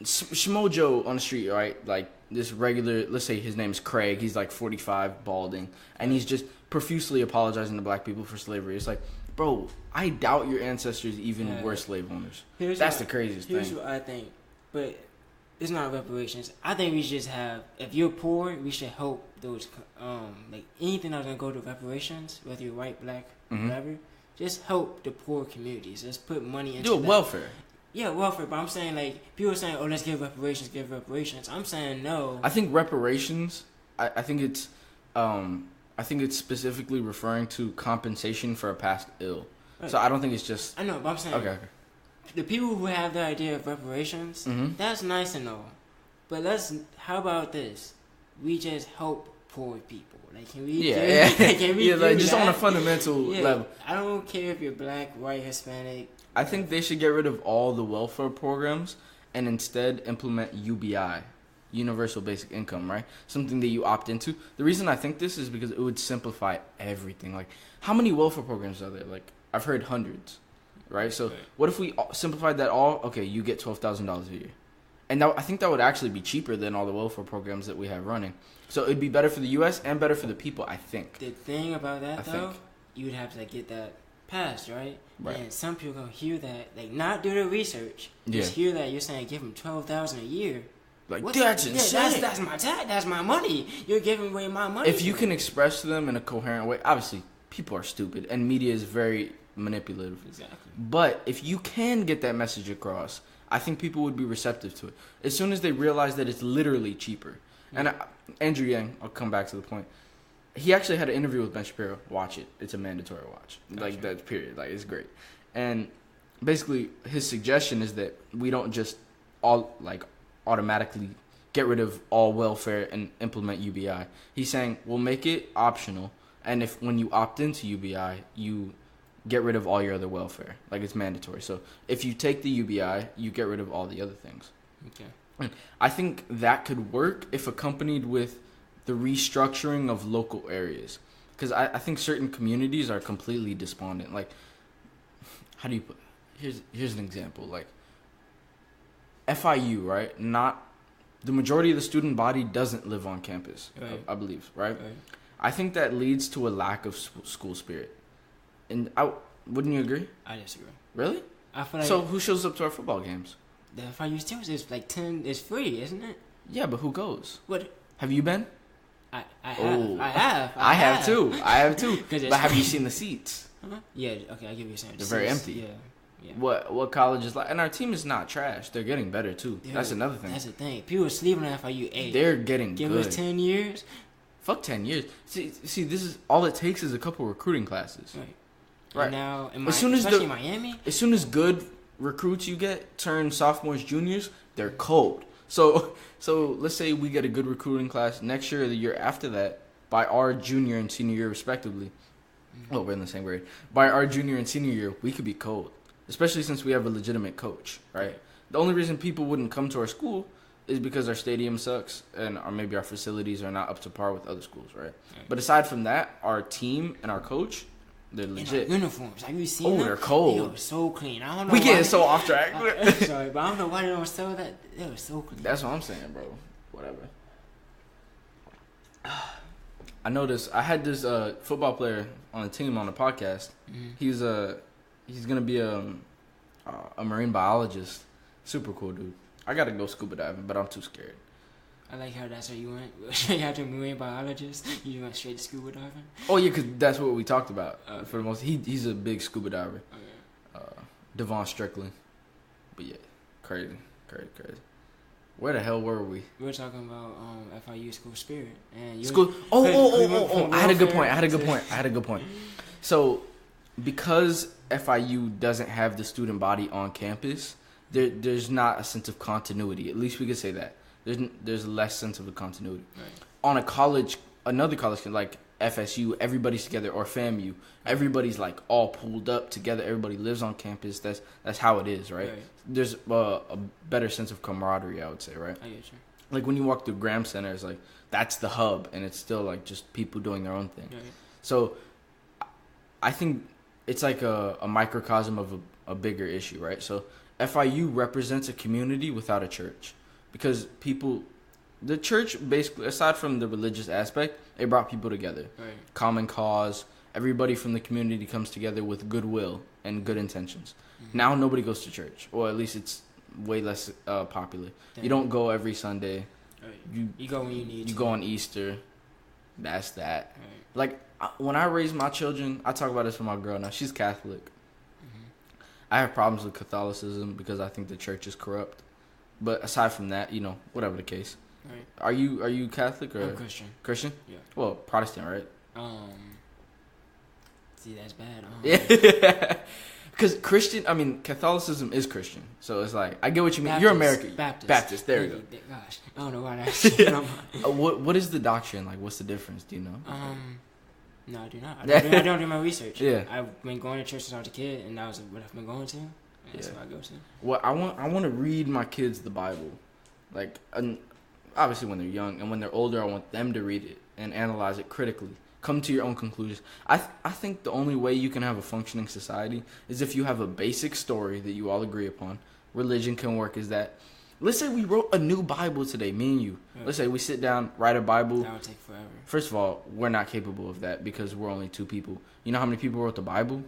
Shmo Joe on the street, right? Like, this regular, let's say his name's Craig. He's like 45, balding. And he's just profusely apologizing to black people for slavery. It's like, bro, I doubt your ancestors even were slave owners. That's the craziest thing. Here's what I think. But it's not reparations. I think we should just have, if you're poor, we should help those, like anything that's going to go to reparations, whether you're white, black, whatever, just help the poor communities. Let's put money into do welfare. Yeah, welfare. But I'm saying, like, people are saying, oh, let's give reparations. I'm saying no. I think reparations, I think it's specifically referring to compensation for a past ill. Right. So I don't think it's just... I know, but I'm saying... Okay. The people who have the idea of reparations, that's nice and all. But how about this? We just help poor people. Like, can we... just on a fundamental level. I don't care if you're black, white, Hispanic. I think they should get rid of all the welfare programs and instead implement UBI. Universal basic income, right? Something that you opt into. The reason I think this is because it would simplify everything. Like, how many welfare programs are there? Like, I've heard hundreds, right? So, what if we simplified that all? Okay, you get $12,000 a year. And I think that would actually be cheaper than all the welfare programs that we have running. So, it'd be better for the U.S. and better for the people, I think. The thing about that, you would have to get that passed, right? And some people going to hear that, like, not do the research. Just hear that you're saying give them $12,000 a year. Like, that's insane. That's my tax. That's my money. You're giving away my money. If you can express to them in a coherent way, obviously, people are stupid, and media is very manipulative. Exactly. But if you can get that message across, I think people would be receptive to it. As soon as they realize that it's literally cheaper. And Andrew Yang, I'll come back to the point. He actually had an interview with Ben Shapiro. Watch it. It's a mandatory watch. Gotcha. Like, that period. Like, it's great. And basically, his suggestion is that we don't just automatically get rid of all welfare and implement UBI. He's saying we'll make it optional, and if when you opt into UBI, you get rid of all your other welfare. Like, it's mandatory. So if you take the UBI, you get rid of all the other things. Okay. And I think that could work if accompanied with the restructuring of local areas. Because I think certain communities are completely despondent. Like, how do you put... Here's an example. Like, FIU, right? Not the majority of the student body doesn't live on campus, right. I believe, right? I think that leads to a lack of school spirit. And wouldn't you agree? I disagree. Really? I feel like so who shows up to our football games? The FIU students is like 10. It's free, isn't it? Yeah, but who goes? What? Have you been? I have. I have too. But have you seen the seats? Yeah. Okay, I give you a sense. They're very empty. Yeah. what college is like. And our team is not trash. They're getting better too. Dude, that's another thing. That's the thing. People are sleeping on FIU. Hey, they're getting give good. us 10 years. Fuck 10 years. See, this is all it takes is a couple recruiting classes. Right. And now, especially in Miami, as soon as good recruits you get turn sophomores, juniors, they're cold. So let's say we get a good recruiting class next year or the year after that, by our junior and senior year respectively. Oh, we're in the same grade. By our junior and senior year, we could be cold, especially since we have a legitimate coach, right? The only reason people wouldn't come to our school is because our stadium sucks and or maybe our facilities are not up to par with other schools, right? But aside from that, our team and our coach, they're legit. Uniforms, have you seen them? They're cold. They are so clean. I don't know. We getting so off track. Sorry, but I don't know why they don't sell that. They were so clean. That's what I'm saying, bro. Whatever. I noticed I had this football player on the team on the podcast. Mm-hmm. He's gonna be a marine biologist. Super cool dude. I gotta go scuba diving, but I'm too scared. I like how that's where you went. Straight after marine biologist, you went straight to scuba diving. Oh yeah, cause that's what we talked about for the most. He's a big scuba diver. Devon Strickland. But yeah, crazy. Where the hell were we? We were talking about FIU school spirit and school. Oh! I had a good point. So, because FIU doesn't have the student body on campus, there's not a sense of continuity. At least we could say that. There's less sense of a continuity. Right. On another college like FSU, everybody's together, or FAMU, everybody's like all pulled up together. Everybody lives on campus. That's how it is, right? There's a better sense of camaraderie, I would say, right? I get you. Like when you walk through Graham Center, it's like that's the hub, and it's still like just people doing their own thing. Right. So I think it's like a microcosm of a bigger issue, right? So FIU represents a community without a church, because the church basically, aside from the religious aspect, it brought people together. Right. Common cause. Everybody from the community comes together with goodwill and good intentions. Mm-hmm. Now nobody goes to church, or at least it's way less popular. Damn. You don't go every Sunday. Right. You go when you need to. You go on Easter. That's that. Right. Like, when I raise my children, I talk about this with my girl now. She's Catholic. Mm-hmm. I have problems with Catholicism because I think the church is corrupt. But aside from that, whatever the case. Right. Are you Catholic or? I'm Christian. Christian? Yeah. Well, Protestant, right? See, that's bad. Yeah. Because Catholicism is Christian. So it's like, I get what you mean. Baptist, You're American. Baptist. There you go. Gosh, I don't know why that's. What is the doctrine? Like, what's the difference? Do you know? No, I do not. I don't do my research. Yeah. I've been going to church since I was a kid, and that was what I've been going to. And that's what I go to. Well, I want to read my kids the Bible. Like, obviously when they're young, and when they're older, I want them to read it and analyze it critically. Come to your own conclusions. I think the only way you can have a functioning society is if you have a basic story that you all agree upon. Religion can work as that. Let's say we wrote a new Bible today, me and you. Yeah. Let's say we sit down, write a Bible. That would take forever. First of all, we're not capable of that because we're only 2 people. You know how many people wrote the Bible?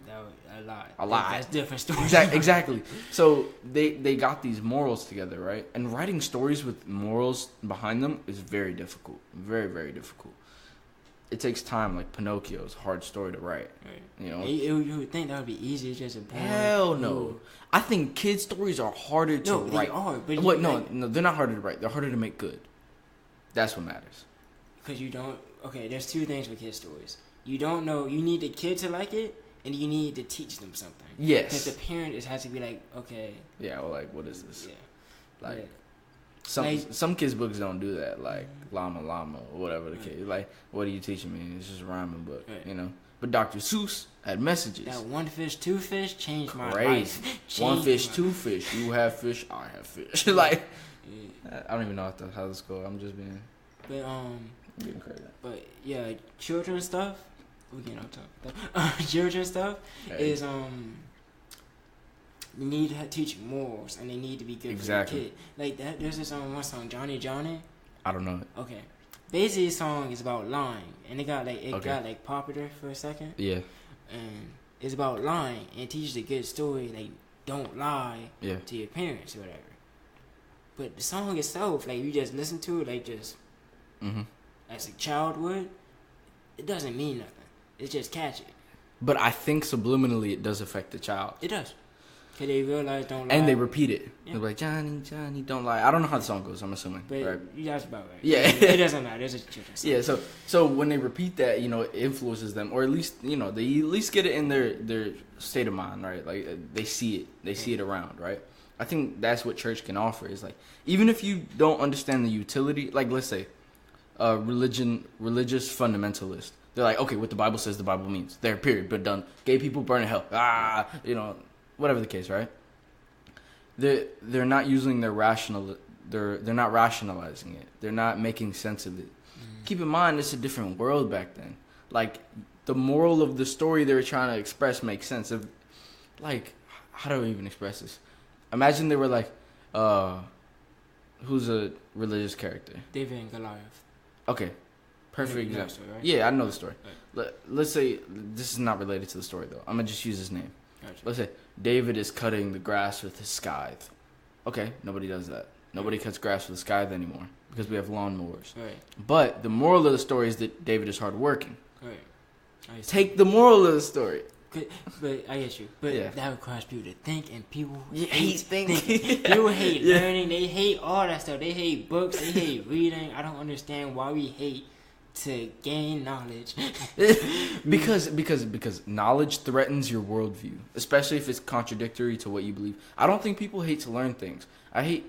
A lot. That's different stories. Exactly. So they got these morals together, right? And writing stories with morals behind them is very difficult. Very, very difficult. It takes time. Like Pinocchio's a hard story to write. Right. You would think that would be easy, just a hell no. I think kids' stories are harder to write. They are, but no, they're not harder to write. They're harder to make good. That's what matters. Because you don't. Okay, there's 2 things with kids' stories. You don't know. You need the kid to like it, and you need to teach them something. Yes. Because the parent has to be like, okay. Yeah. Well, like, what is this? Yeah. Like. Some kids' books don't do that, like Llama Llama or whatever the case. Like, what are you teaching me? It's just a rhyming book, But Dr. Seuss had messages. That 1 fish, 2 fish changed my life. 1 fish, 2 fish. You have fish, I have fish. Like, I don't even know how this goes. I'm just being. But getting crazy. But yeah, children stuff. We getting off topic. Children stuff is you need to teach morals, and they need to be good for the kid. Like that. There's this one song, Johnny Johnny. I don't know it. Okay, basically, the song is about lying, and it got popular for a second. Yeah. And it's about lying, and it teaches a good story. Like, don't lie to your parents or whatever. But the song itself, like, you just listen to it, like, just as a child would, it doesn't mean nothing. It's just catchy. But I think subliminally it does affect the child. It does. Cause they realize don't lie. And they repeat it. Yeah. They're like, Johnny, Johnny, don't lie. I don't know how the song goes, I'm assuming. But right? That's about right. Yeah. It doesn't matter. It's a children's song. Yeah, so when they repeat that, you know, it influences them. Or at least, you know, they at least get it in their state of mind, right? Like, they see it. They see it around, right? I think that's what church can offer. Is like, even if you don't understand the utility, like, let's say, religious fundamentalist. They're like, okay, what the Bible says the Bible means. There, period, but done. Gay people burn in hell. You know, whatever the case, right? They're not using their rational. They're not rationalizing it. They're not making sense of it. Keep in mind, it's a different world back then. Like, the moral of the story they were trying to express makes sense. Of, like, how do I even express this? Imagine they were like, who's a religious character? David and Goliath. Okay, perfect example. Story, right? Yeah, I know the story. Right. Let's say, this is not related to the story, though. I'm going to just use his name. Gotcha. Let's say David is cutting the grass with his scythe. Okay, nobody does that. Nobody cuts grass with a scythe anymore because we have lawnmowers. Right. But the moral of the story is that David is hardworking. Right. Take the moral of the story. But I get you. But Yeah. that requires people to think, and people hate thinking. People hate Yeah. learning. They hate all that stuff. They hate books. They hate reading. I don't understand why we hate to gain knowledge. because knowledge threatens your worldview, especially if it's contradictory to what you believe. I don't think people hate to learn things. I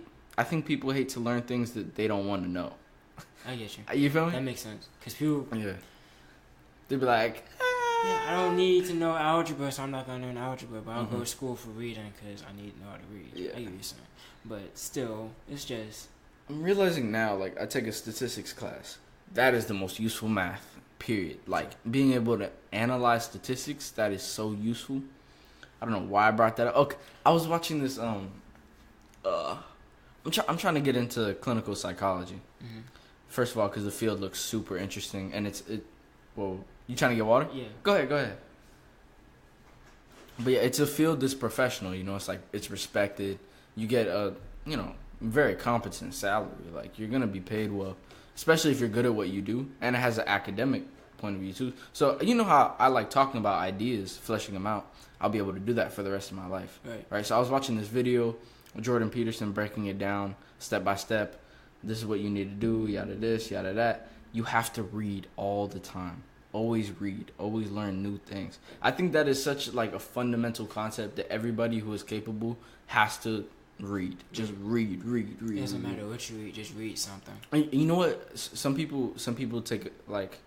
think people hate to learn things that they don't want to know. I get you. You feel me? That makes sense. Because people... Yeah. They'd be like... Yeah, I don't need to know algebra, so I'm not going to learn algebra. But I'll go to school for reading because I need to know how to read. Yeah. I get what you're saying. But still, it's just... I'm realizing now, like, I take a statistics class. That is the most useful math, period. Like, being able to analyze statistics, that is so useful. I don't know why I brought that up. Okay, I was watching this, I'm trying to get into clinical psychology. Mm-hmm. First of all, because the field looks super interesting, and well, you trying to get water? Yeah. Go ahead. But yeah, it's a field that's professional, you know, it's like, it's respected. You get a, you know, very competent salary. Like, you're going to be paid well, especially if you're good at what you do, and it has an academic point of view too. So, you know how I like talking about ideas, fleshing them out. I'll be able to do that for the rest of my life. Right? So I was watching this video of Jordan Peterson breaking it down step by step. This is what you need to do, yada this, yada that. You have to read all the time. Always read. Always learn new things. I think that is such like a fundamental concept that everybody who is capable has to read. Just read. It doesn't matter what you read. Just read something. And you know what? Some people take like,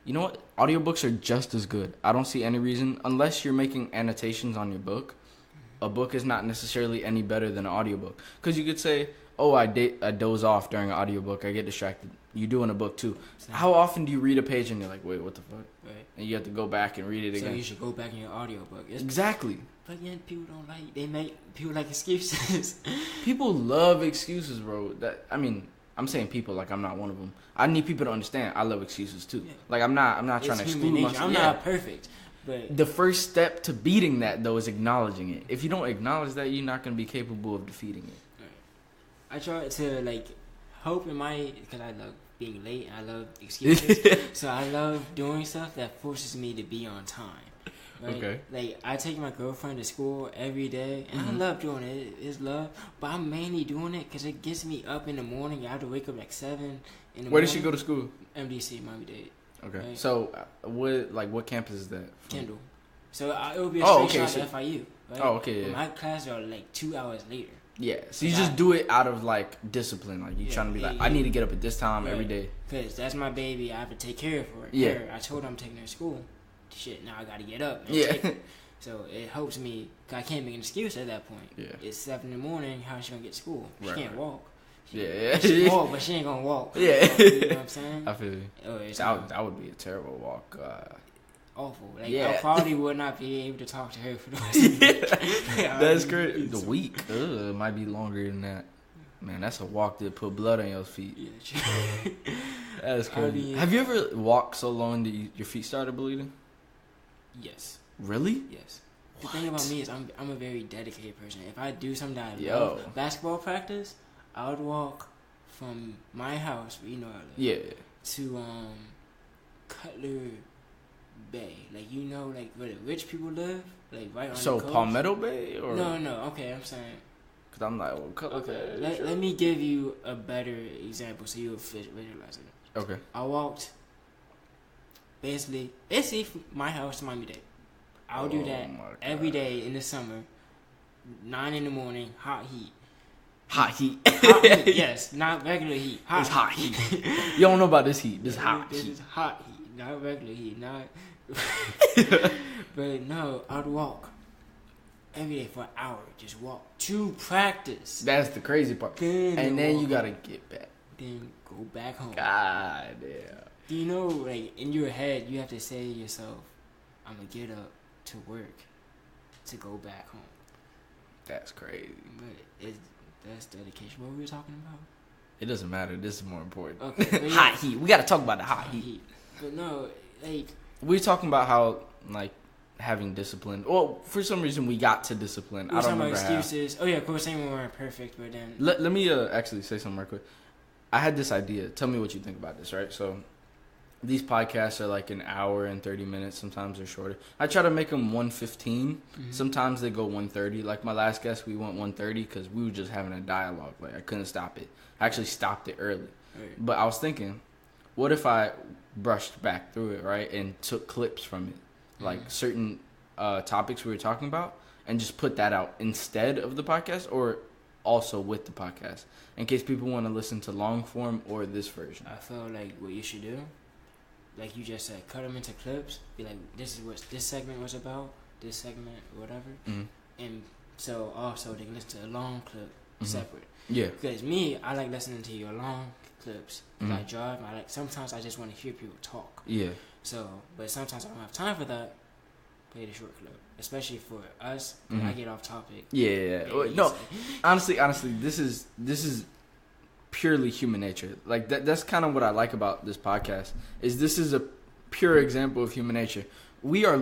you know what? Audiobooks are just as good. I don't see any reason, unless you're making annotations on your book. A book is not necessarily any better than an audiobook. Because you could say, oh, I doze off during an audiobook. I get distracted. You do in a book too. How often do you read a page and you're like, wait, what the fuck? Right. And you have to go back and read it again. So you should go back in your audiobook. Exactly. But yeah, people don't like. People like excuses. People love excuses, bro. I'm saying people, like I'm not one of them. I need people to understand I love excuses too. Yeah. Like I'm not trying to exclude myself. I'm not perfect. But the first step to beating that though is acknowledging it. If you don't acknowledge that, you're not going to be capable of defeating it. Right. I try to like hope in my, because I love being late and I love excuses. So I love doing stuff that forces me to be on time. Right? Okay. Like I take my girlfriend to school every day, and I love doing it. It's love, but I'm mainly doing it because it gets me up in the morning. I have to wake up like 7 in the morning. Where does she go to school? MDC, Miami-Dade. Okay. Right? So what campus is that from? Kendall. So it would be a straight shot to FIU. Right? Oh, okay. But my classes are like 2 hours later. Yeah. So you just do it out of like discipline. Like you trying to be like, I need to get up at this time every day. Because that's my baby. I have to take care of her. Yeah. I told her I'm taking her to school. Shit, now I got to get up. And Yeah. take her. So it helps me. Cause I can't make an excuse at that point. Yeah. It's 7 in the morning. How's she gonna get to school? She can't walk. She can walk, but she ain't gonna walk. Yeah. You know what I'm saying? I feel you. That would be a terrible walk. Awful. Like I probably would not be able to talk to her for the rest of the week. That's great. The week it might be longer than that. Man, that's a walk that put blood on your feet. Yeah, true. That's crazy. Have you ever walked so long that your feet started bleeding? Yes. Really? Yes. The thing about me is I'm a very dedicated person. If I do something that I love, basketball practice, I would walk from my house, where you know I live, to Cutler bay, like you know, like where the rich people live, like right on the So coast. Palmetto Bay, or No. Okay, I'm saying. Cause I'm like, well, Color Okay, Bay. let me give you a better example so you'll visualize it. Okay. I walked basically from my house to Miami-Dade. I'll do that every day in the summer, 9 in the morning, hot heat. Hot heat. Hot heat, yes, not regular heat. It's hot heat. You don't know about this heat. This hot This heat. is hot heat, not regular heat, not. But no, I'd walk every day for an hour. Just walk to practice. That's the crazy part. And then you gotta get back. Then go back home. God damn. Do you know, like in your head, you have to say to yourself, "I'm gonna get up to work to go back home." That's crazy. But that's dedication. What were we talking about? It doesn't matter. This is more important. Okay, Hot heat. We gotta talk about the hot heat. But no, like We're talking about how like having discipline. Well, for some reason we got to discipline. we I were don't talking about remember excuses. Oh yeah, of course, saying we weren't perfect, but then Let me actually say something real quick. I had this idea. Tell me what you think about this, right? So these podcasts are like an hour and 30 minutes. Sometimes they're shorter. I try to make them 1:15. Mm-hmm. Sometimes they go 1:30. Like my last guest, we went 1:30 because we were just having a dialogue. Like I couldn't stop it. I actually stopped it early. Right. But I was thinking, what if I brushed back through it, right, and took clips from it, like certain topics we were talking about, and just put that out instead of the podcast, or also with the podcast, in case people want to listen to long form or this version. I feel like what you should do, like you just said, cut them into clips. Be like, this is what this segment was about. This segment, whatever. Mm-hmm. And so also they can listen to a long clip separate. Yeah. Because me, I like listening to your long clips. If I Mhm. drive, sometimes I just want to hear people talk. Yeah. So, but sometimes I don't have time for that. Play the short clip, especially for us. When I get off topic. Yeah. No, honestly, this is purely human nature. Like that's kind of what I like about this podcast. This is a pure example of human nature. We are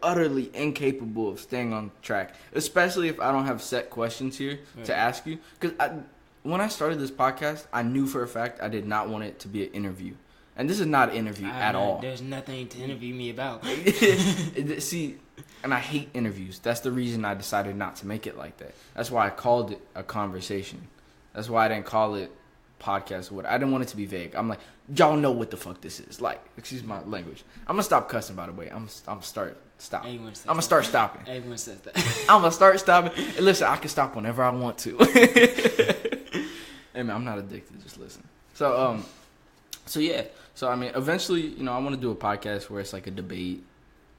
utterly incapable of staying on track, especially if I don't have set questions here to ask you. Because when I started this podcast, I knew for a fact I did not want it to be an interview. And this is not an interview at all. There's nothing to interview me about. See, and I hate interviews. That's the reason I decided not to make it like that. That's why I called it a conversation. That's why I didn't call it podcast or what. I didn't want it to be vague. I'm like, y'all know what the fuck this is. Like, excuse my language. I'm gonna stop cussing, by the way. I'm gonna start stopping. I'm gonna start stopping. Everyone says that. I'm gonna start stopping. And listen, I can stop whenever I want to. Hey man, I'm not addicted. Just listen. So yeah. So I mean, eventually, I want to do a podcast where it's like a debate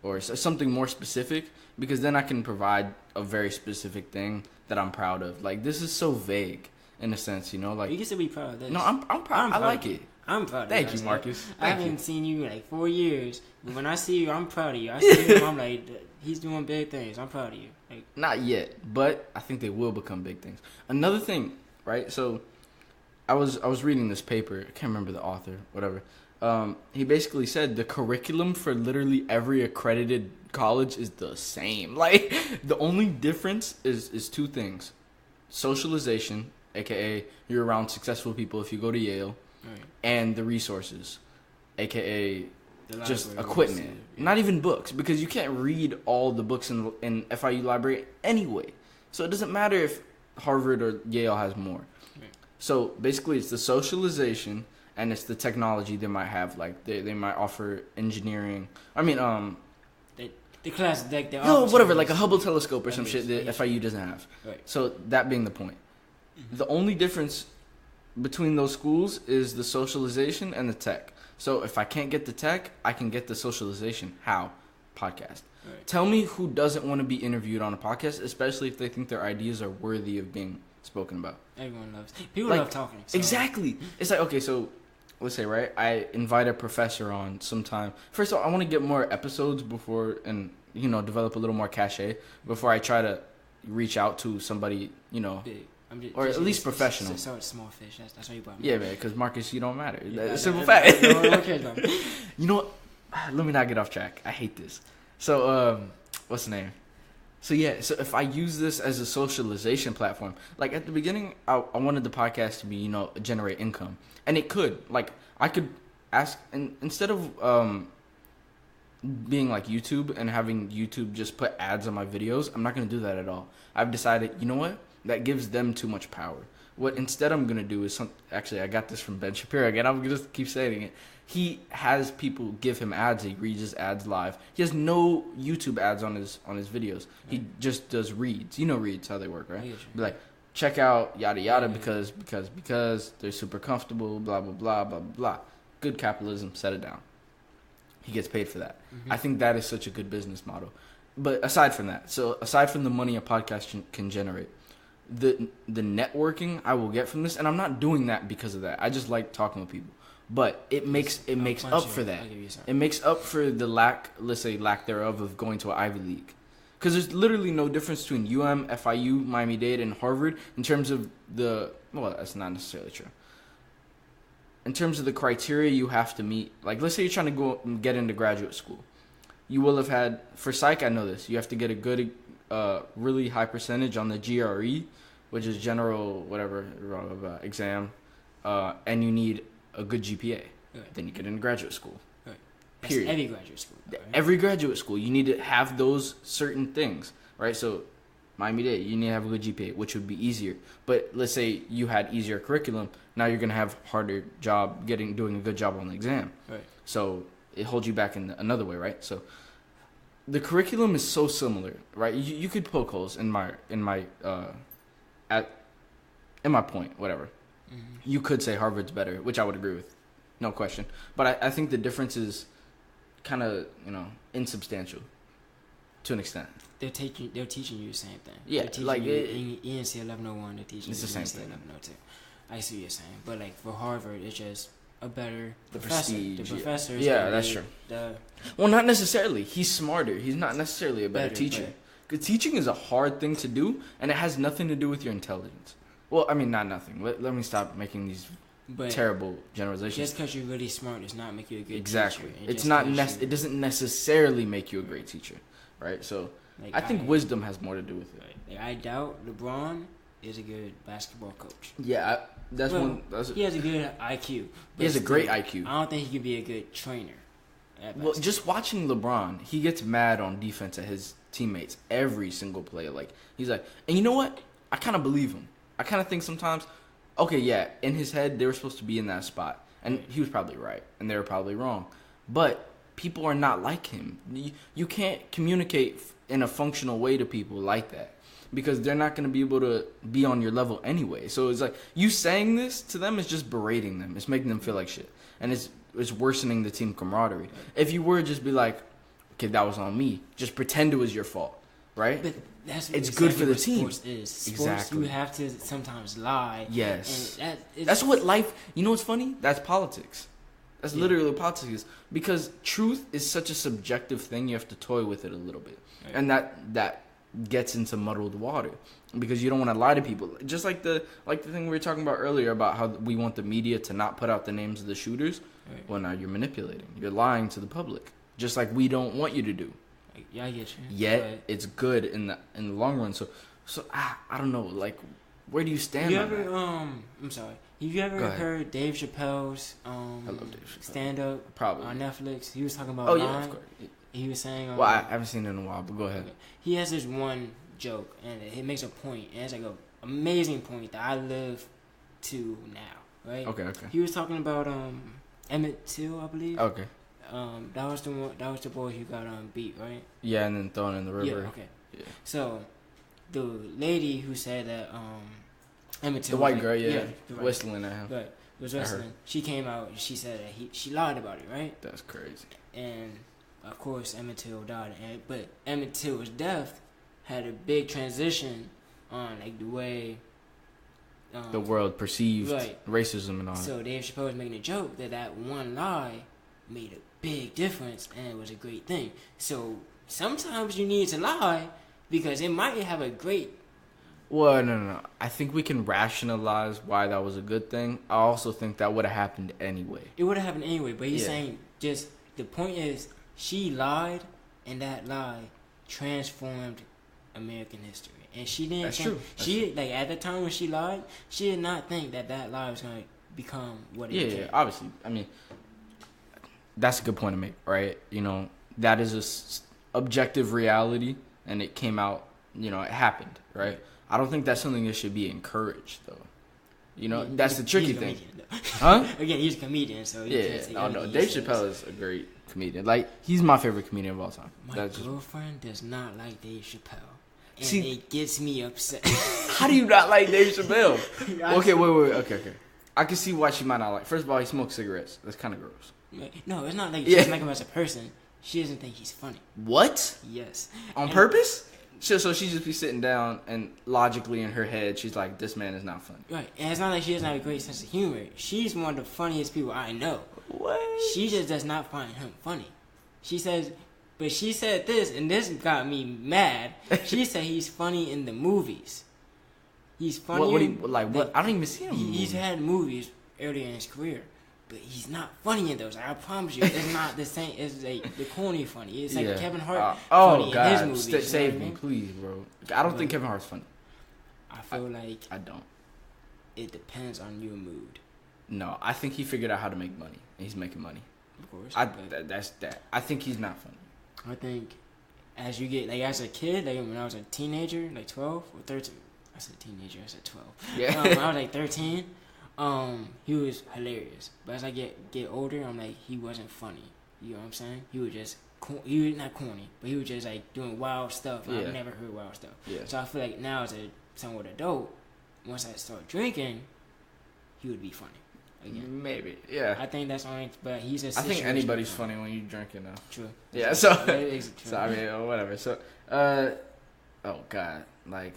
or something more specific, because then I can provide a very specific thing that I'm proud of. Like, this is so vague in a sense, like you can still be proud of this. No, I'm proud. I like it. I'm proud of you. Thank you, Marcus. I haven't seen you in like 4 years. But when I see you, I'm proud of you. I see him, I'm like, he's doing big things. I'm proud of you. Like, not yet, but I think they will become big things. Another thing, right? So I was reading this paper. I can't remember the author, whatever. He basically said the curriculum for literally every accredited college is the same. Like, the only difference is two things: socialization, aka you're around successful people if you go to Yale, right. and the resources, aka just library, equipment. yeah. Not even books, because you can't read all the books in FIU library anyway. So it doesn't matter if Harvard or Yale has more. Right. So basically, it's the socialization and it's the technology they might have. Like they might offer engineering. I mean, the class like whatever, like a Hubble telescope or some shit that FIU doesn't have. Right. So that being the point, the only difference between those schools is the socialization and the tech. So if I can't get the tech, I can get the socialization. How? Podcast. Right. Tell me who doesn't want to be interviewed on a podcast, especially if they think their ideas are worthy of being spoken about. Everyone loves. People Like, love talking. So. Exactly. It's like, okay, so let's say, right, I invite a professor on sometime. First of all, I want to get more episodes before, and develop a little more cachet before I try to reach out to somebody, Big. or at least professional. So it's small fish. That's why you brought me. Yeah, man, because Marcus, you don't matter. Yeah, That's a simple fact. No one cares about me. You know what? Let me not get off track. I hate this. So, what's the name? So, yeah, so if I use this as a socialization platform, like at the beginning, I wanted the podcast to be, generate income. And it could. Like, I could ask, and instead of being like YouTube and having YouTube just put ads on my videos, I'm not going to do that at all. I've decided, you know what? That gives them too much power. What instead I'm going to do is actually, I got this from Ben Shapiro again. I'm going to just keep saying it. He has people give him ads. He reads his ads live. He has no YouTube ads on his videos. He just does reads. You know reads, how they work, right? Yeah, sure. Be like, check out yada yada because they're super comfortable, blah, blah, blah, blah, blah. Good capitalism, set it down. He gets paid for that. I think that is such a good business model. But aside from that, so aside from the money a podcast can generate, the networking I will get from this, and I'm not doing that because of that. I just like talking with people. But it makes up for that. It makes up for the lack thereof of going to an Ivy League. Because there's literally no difference between UM, FIU, Miami-Dade, and Harvard in terms of that's not necessarily true. In terms of the criteria you have to meet, like let's say you're trying to go get into graduate school. You will have had, for psych, I know this, you have to get a good, really high percentage on the GRE, which is general, exam, and you need a good GPA. Right. Then you get into graduate school. Right. Period. That's every graduate school. Right? Every graduate school, you need to have those certain things, right? So, Miami-Dade, you need to have a good GPA, which would be easier. But let's say you had easier curriculum, now you're gonna have harder job doing a good job on the exam. Right. So it holds you back in another way, right? So the curriculum is so similar, right? You could poke holes in my point, whatever. You could say Harvard's better, which I would agree with, no question. But I think the difference is kind of insubstantial to an extent. They're teaching you the same thing. Yeah, like ENC 1101. They're teaching it's you the same ENC thing. 1102. I see what you're saying, but like for Harvard, it's just a better prestige. The professors. Yeah, that's true. Well, not necessarily. He's smarter. He's not necessarily a better teacher. Because teaching is a hard thing to do, and it has nothing to do with your intelligence. Well, I mean, not nothing. Let me stop making these terrible generalizations. Just because you're really smart does not make you a good teacher. Exactly. It's not. It doesn't necessarily make you a great teacher, right? So I think wisdom has more to do with it. Like, I doubt LeBron is a good basketball coach. Yeah, he has a good IQ. He has a great IQ. I don't think he could be a good trainer. Well, just watching LeBron, he gets mad on defense at his teammates every single play. Like he's like, and you know what? I kind of believe him. I kind of think sometimes, okay, yeah, in his head they were supposed to be in that spot, and he was probably right, and they were probably wrong. But people are not like him. You can't communicate in a functional way to people like that, because they're not going to be able to be on your level anyway. So it's like you saying this to them is just berating them. It's making them feel like shit, and it's worsening the team camaraderie. If you were to just be like, okay, that was on me, just pretend it was your fault, right? But that's it's good for the team. Sports, exactly. You have to sometimes lie. Yes. And that's what life. You know what's funny? That's politics. That's literally what politics is, because truth is such a subjective thing. You have to toy with it a little bit, and that gets into muddled water, because you don't want to lie to people. Just like the thing we were talking about earlier about how we want the media to not put out the names of the shooters. Right. Well, now you're manipulating. You're lying to the public, just like we don't want you to do. Yeah, I get you. Yet it's good in the long run. So I don't know. Like, where do you stand? I'm sorry. Have you ever heard Dave Chappelle's I love Dave Chappelle. Stand up probably on Netflix? He was talking about. Oh yeah, of course. He was saying. Well, I haven't seen it in a while, but go ahead. He has this one joke, and it makes a point, and it's like an amazing point that I live to now. Right. Okay. He was talking about Emmett Till, I believe. Okay. That was the boy who got beat, right? Yeah, and then thrown in the river. Yeah, okay. Yeah. So, the lady who said that Emmett Till, the white girl, whistling at him. Right, was whistling. She came out and she said that she lied about it, right? That's crazy. And of course, Emmett Till died, but Emmett Till's death had a big transition on like the way the world perceived racism and all. So Dave Chappelle was making a joke that one lie made a big difference, and it was a great thing. So sometimes you need to lie because it might have a great. Well, no. I think we can rationalize why that was a good thing. I also think that would have happened anyway. It would have happened anyway, but he's saying just the point is she lied, and that lie transformed American history, and she didn't. That's true. Like at the time when she lied, she did not think that lie was going to become what it became. Yeah, obviously. I mean, that's a good point to make, right? You know, that is objective reality, and it came out, it happened, right? I don't think that's something that should be encouraged, though. That's the tricky thing. Huh? Again, he's a comedian, so you can't say no. Dave Chappelle is a great comedian. Like, he's my favorite comedian of all time. My girlfriend does not like Dave Chappelle. And See, it gets me upset. How do you not like Dave Chappelle? Okay, wait. Okay. I can see why she might not like. First of all, he smokes cigarettes. That's kind of gross. No, it's not like she doesn't like him as a person. She doesn't think he's funny. What? Yes. On purpose? So she just be sitting down and logically in her head, she's like, this man is not funny. Right. And it's not like she doesn't have a great sense of humor. She's one of the funniest people I know. What? She just does not find him funny. She said this, and this got me mad. She said he's funny in the movies. He's funny. What? I don't even see him. He's had movies earlier in his career, but he's not funny in those. I promise you, it's not the same. It's like the corny funny. It's like Kevin Hart funny in his movies. Save me, please, bro. I don't think Kevin Hart's funny. I feel like I don't. It depends on your mood. No, I think he figured out how to make money, and he's making money. Of course. That's that. I think he's not funny. I think as you get, like, as a kid, like when I was a teenager, like 12 or 13. I said teenager, I said 12. Yeah. When I was like 13, he was hilarious. But as I get older, I'm like, he wasn't funny. You know what I'm saying? He was just, he was not corny, but he was just like doing wild stuff. Yeah. I've never heard wild stuff. Yeah. So I feel like now as a somewhat adult, once I start drinking, he would be funny. Again. Maybe, yeah. I think that's only, but he's just. I think anybody's funny when you drink enough. True. Yeah. So I mean, whatever. So, oh God, like,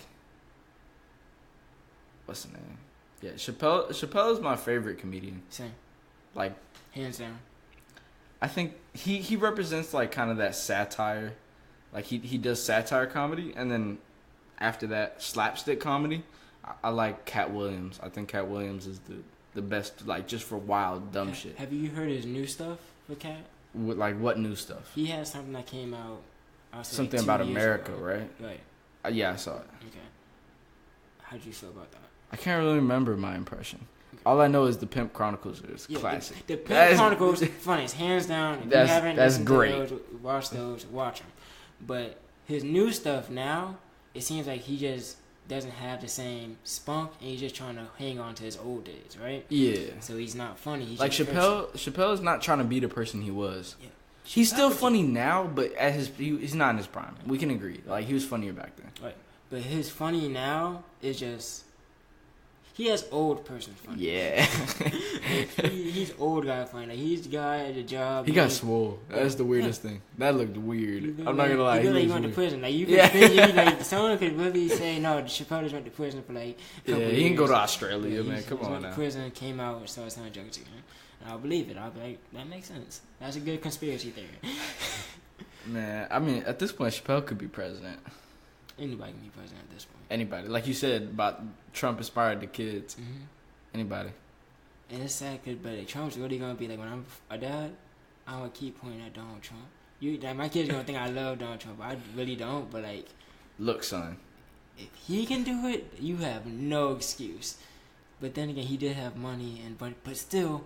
what's the name? Yeah, Chappelle is my favorite comedian. Same. Like, hands down. I think he represents like kind of that satire, like he does satire comedy, and then after that slapstick comedy. I like Cat Williams. I think Cat Williams is the best, like, just for wild, dumb shit. Have you heard his new stuff with Cat? Like, what new stuff? He has something that came out. Something about America, right? Right. Yeah, I saw it. Okay. How'd you feel about that? I can't really remember my impression. Okay. All I know is the Pimp Chronicles is classic. The Pimp Chronicles is funny. It's hands down. If you haven't listened great. To those, watch them. But his new stuff now, it seems like he just doesn't have the same spunk, and he's just trying to hang on to his old days, right? Yeah. So he's not funny. He's like just Chappelle's not trying to be the person he was. Yeah. He's still funny now, but he's not in his prime. We can agree. Like, he was funnier back then. Right. But his funny now is just, he has old person funny. Yeah. He's old guy funny. Like, he's the guy at the job. He got swole. That's the weirdest thing. That looked weird. I'm not gonna lie. He went to prison. Like, you could like someone could really say no. Chappelle just went to prison for like. He didn't go to Australia, man. Come on went now. To prison, came out, and started selling drugs again. And I'll believe it. I'll be like, that makes sense. That's a good conspiracy theory. Man, I mean, at this point, Chappelle could be president. Anybody can be president at this point. Anybody, like you said about Trump inspired the kids. Mm-hmm. Anybody. And it's sad, but like, Trump's really gonna be like, when I'm a dad, I'm gonna keep pointing at Donald Trump. Like, my kids gonna think I love Donald Trump. I really don't, but like, look, son, if he can do it, you have no excuse. But then again, he did have money, but still.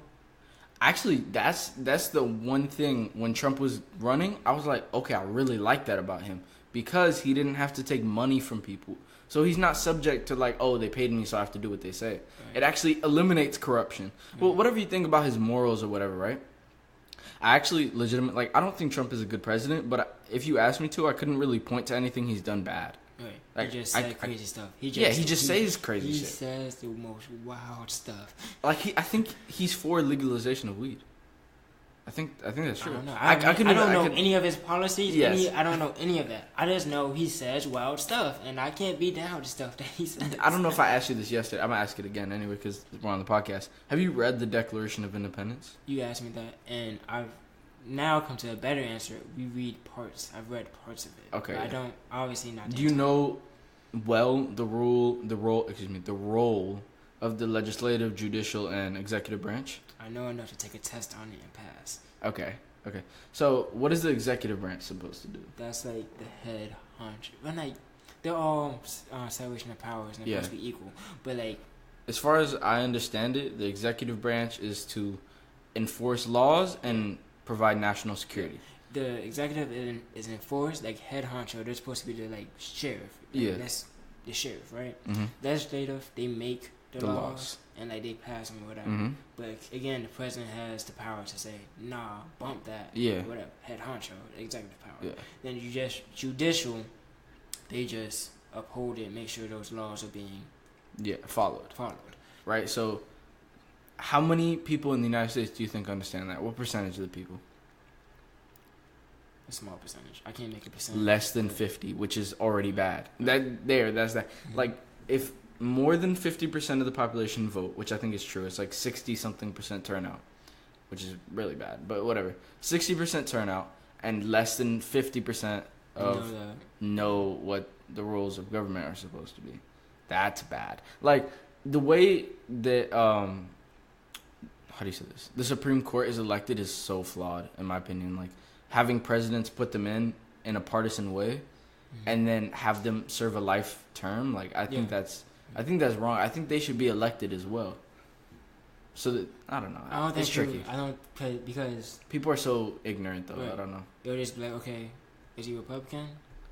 Actually, that's the one thing when Trump was running, I was like, okay, I really like that about him because he didn't have to take money from people. So he's not subject to like, oh, they paid me, so I have to do what they say. Right. It actually eliminates corruption. Right. Well, whatever you think about his morals or whatever, right? I actually legitimately, I don't think Trump is a good president, but if you asked me to, I couldn't really point to anything he's done bad. Right. Like, he just said crazy stuff. He just says crazy shit. He says the most wild stuff. Like, I think he's for legalization of weed. I think that's true. I don't know. I don't know any of his policies. Yes. I don't know any of that. I just know he says wild stuff, and I can't be down with stuff that he says. I don't know if I asked you this yesterday. I'm going to ask it again anyway because we're on the podcast. Have you read the Declaration of Independence? You asked me that, and I've now come to a better answer. We read parts. I've read parts of it. Okay. But I don't, obviously not. Do you know well the role of the legislative, judicial, and executive branch? I know enough to take a test on it and pass. Okay. So, what is the executive branch supposed to do? That's like the head honcho. But like, they're all separation of powers and they're supposed to be equal. But like, as far as I understand it, the executive branch is to enforce laws and provide national security. the executive is enforced, like head honcho. They're supposed to be the like sheriff. Yeah. That's the sheriff, right? Legislative, they make the laws and like they pass them or whatever. But again, the president has the power to say, nah, bump that. Yeah. Whatever. Head honcho, executive power. Yeah. Then you just judicial, they just uphold it, make sure those laws are being followed. Right. So, how many people in the United States do you think understand that? What percentage of the people? A small percentage. I can't make a percentage. Less than 50, which is already bad. That's that. Like, if more than 50% of the population vote, which I think is true, it's like 60-something% turnout, which is really bad, but whatever. 60% turnout, and less than 50% of know what the rules of government are supposed to be. That's bad. Like, the way that, how do you say this? The Supreme Court is elected is so flawed, in my opinion. Like, having presidents put them in a partisan way, and then have them serve a life term, like I think that's wrong. I think they should be elected as well. So that, I don't know. I don't think it's tricky. I don't because people are so ignorant though. Right. I don't know. They'll just be like, okay, is he Republican?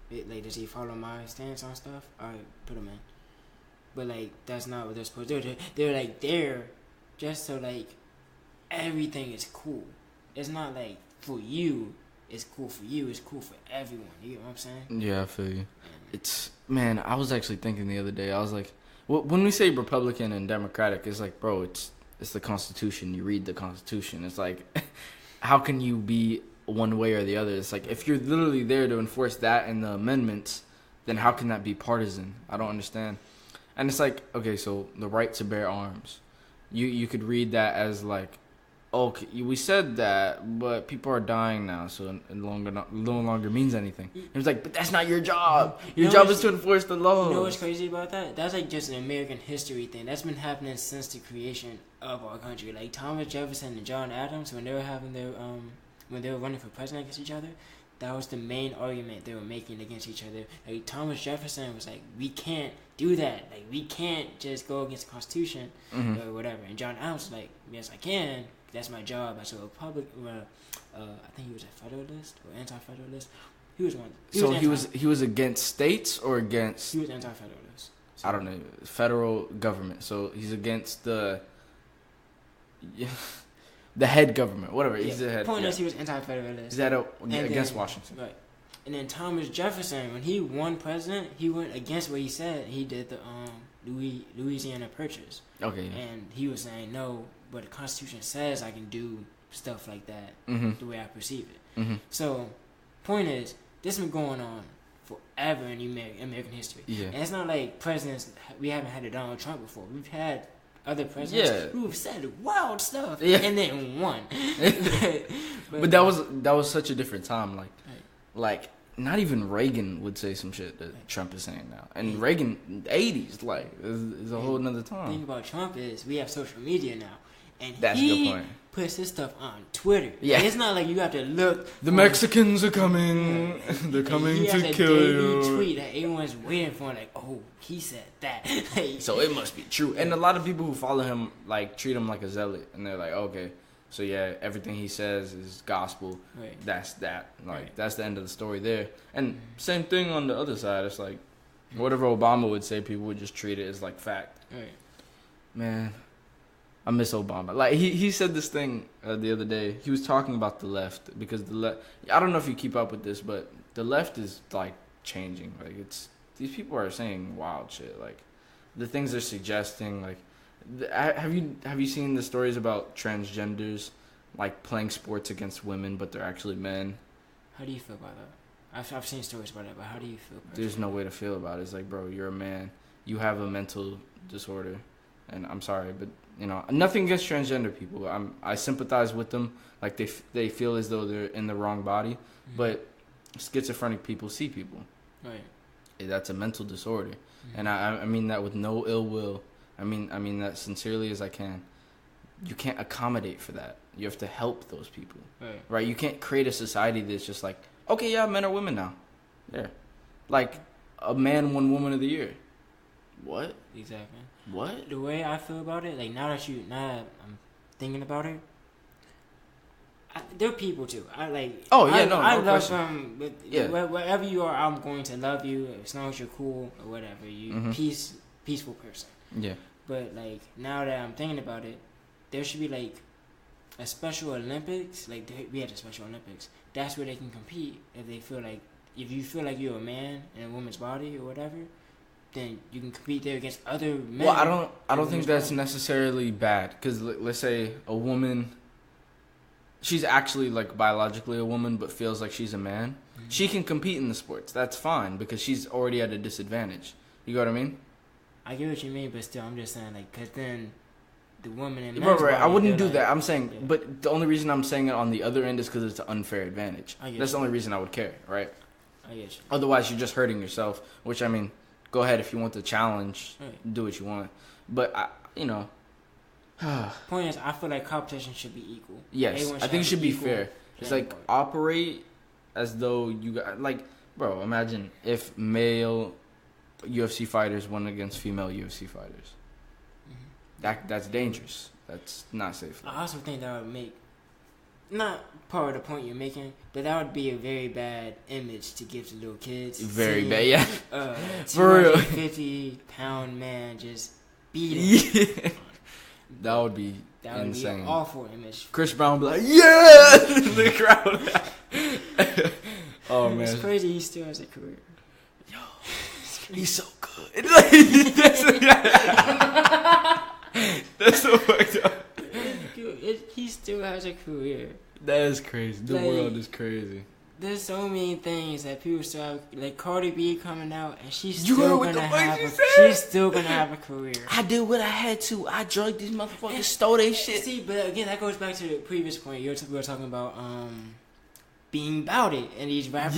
Like, does he follow my stance on stuff? All right, put him in. But like, that's not what they're supposed to do. They're like there, just so like everything is cool. It's not like for you. It's cool for you. It's cool for everyone. You get what I'm saying? Yeah, I feel you. It's, man, I was actually thinking the other day. I was like, when we say Republican and Democratic, it's like, bro, it's the Constitution. You read the Constitution. It's like, how can you be one way or the other? It's like, if you're literally there to enforce that and the amendments, then how can that be partisan? I don't understand. And it's like, okay, so the right to bear arms. You could read that as like, okay, we said that, but people are dying now, so it no longer means anything. It was like, but that's not your job. Your job is to enforce the law. You know what's crazy about that? That's like just an American history thing. That's been happening since the creation of our country. Like Thomas Jefferson and John Adams, when they were having their when they were running for president against each other, that was the main argument they were making against each other. Like Thomas Jefferson was like, we can't do that. Like we can't just go against the Constitution or whatever. And John Adams was like, yes, I can. That's my job as a Republican. I think he was a Federalist or Anti-Federalist. He was one. He was against states or against. He was Anti-Federalist. So. I don't know, federal government. So he's against the head government, whatever. He's the head. Point is, he was Anti-Federalist. Is that against Washington? Right. And then Thomas Jefferson, when he won president, he went against what he said. He did the Louisiana Purchase. Okay. Yeah. And he was saying no. But the Constitution says I can do stuff like that the way I perceive it. So, point is, this has been going on forever in American history. Yeah. And it's not like presidents, we haven't had a Donald Trump before. We've had other presidents who have said wild stuff and then won. but that was such a different time. Like not even Reagan would say some shit that Trump is saying now. And Reagan, 80s, like, is a whole nother time. The thing about Trump is we have social media now. And that's a good point. Puts his stuff on Twitter. Yeah. Like, it's not like you have to look. The Mexicans are coming. Yeah. They're coming to kill you. He tweet that everyone's waiting for, like, oh, he said that. So it must be true. And a lot of people who follow him, like, treat him like a zealot. And they're like, okay, so yeah, everything he says is gospel. Right. That's that. Like, that's the end of the story there. And same thing on the other side. It's like, whatever Obama would say, people would just treat it as, like, fact. Right. Man. I miss Obama. Like, he said this thing the other day. He was talking about the left because the left. I don't know if you keep up with this, but the left is like changing. Like, these people are saying wild shit. Like, the things they're suggesting. Like, have you seen the stories about transgenders like playing sports against women, but they're actually men? How do you feel about that? I've seen stories about it, but how do you feel? There's no way to feel about it. It's like, bro, you're a man. You have a mental disorder, and I'm sorry, but. You know, nothing against transgender people. I sympathize with them. Like, they feel as though they're in the wrong body. But schizophrenic people see people. Right. That's a mental disorder. And I mean that with no ill will. I mean that sincerely as I can. You can't accommodate for that. You have to help those people. Right? You can't create a society that's just like, okay, yeah, men are women now. Yeah. Like, a man won Woman of the Year. What? Exactly. What? The way I feel about it, like now that I'm thinking about it, they're people too. I like. Oh yeah, I love question. them. But Yeah. Wherever you are, I'm going to love you as long as you're cool or whatever. You peaceful person. Yeah. But like now that I'm thinking about it, there should be like a Special Olympics. Like we had a Special Olympics. That's where they can compete if they feel like if you feel like you're a man in a woman's body or whatever. Then you can compete there against other men. Well, I don't think that's necessarily bad because let's say a woman, she's actually like biologically a woman but feels like she's a man. Mm-hmm. She can compete in the sports. That's fine because she's already at a disadvantage. You know what I mean? I get what you mean, but still, I'm just saying like because then the woman and right. I wouldn't do that. I'm saying, but the only reason I'm saying it on the other end is because it's an unfair advantage. That's the only reason I would care, right? I get you. Otherwise, you're just hurting yourself. Which I mean. Go ahead if you want the challenge. Right. Do what you want. But, Point is, I feel like competition should be equal. Yes, I think it should be fair. It's like operate as though you got... Like, bro, imagine if male UFC fighters went against female UFC fighters. Mm-hmm. That's dangerous. That's not safe. I also think that would make... Not part of the point you're making, but that would be a very bad image to give to little kids. Very bad, yeah. For real. 250-pound man just beating. Yeah. That would be insane. Be an awful image. Chris Brown would be like, yeah! The crowd. Oh, man. It's crazy he still has a career. Yo, he's so good. That's so fucked up. He still has a career. That is crazy. The world is crazy. There's so many things that people still have, like Cardi B coming out, and she's still gonna have a career. I did what I had to. I drugged these motherfuckers, stole their shit. See, but again, that goes back to the previous point. We were talking about being about it, and these rappers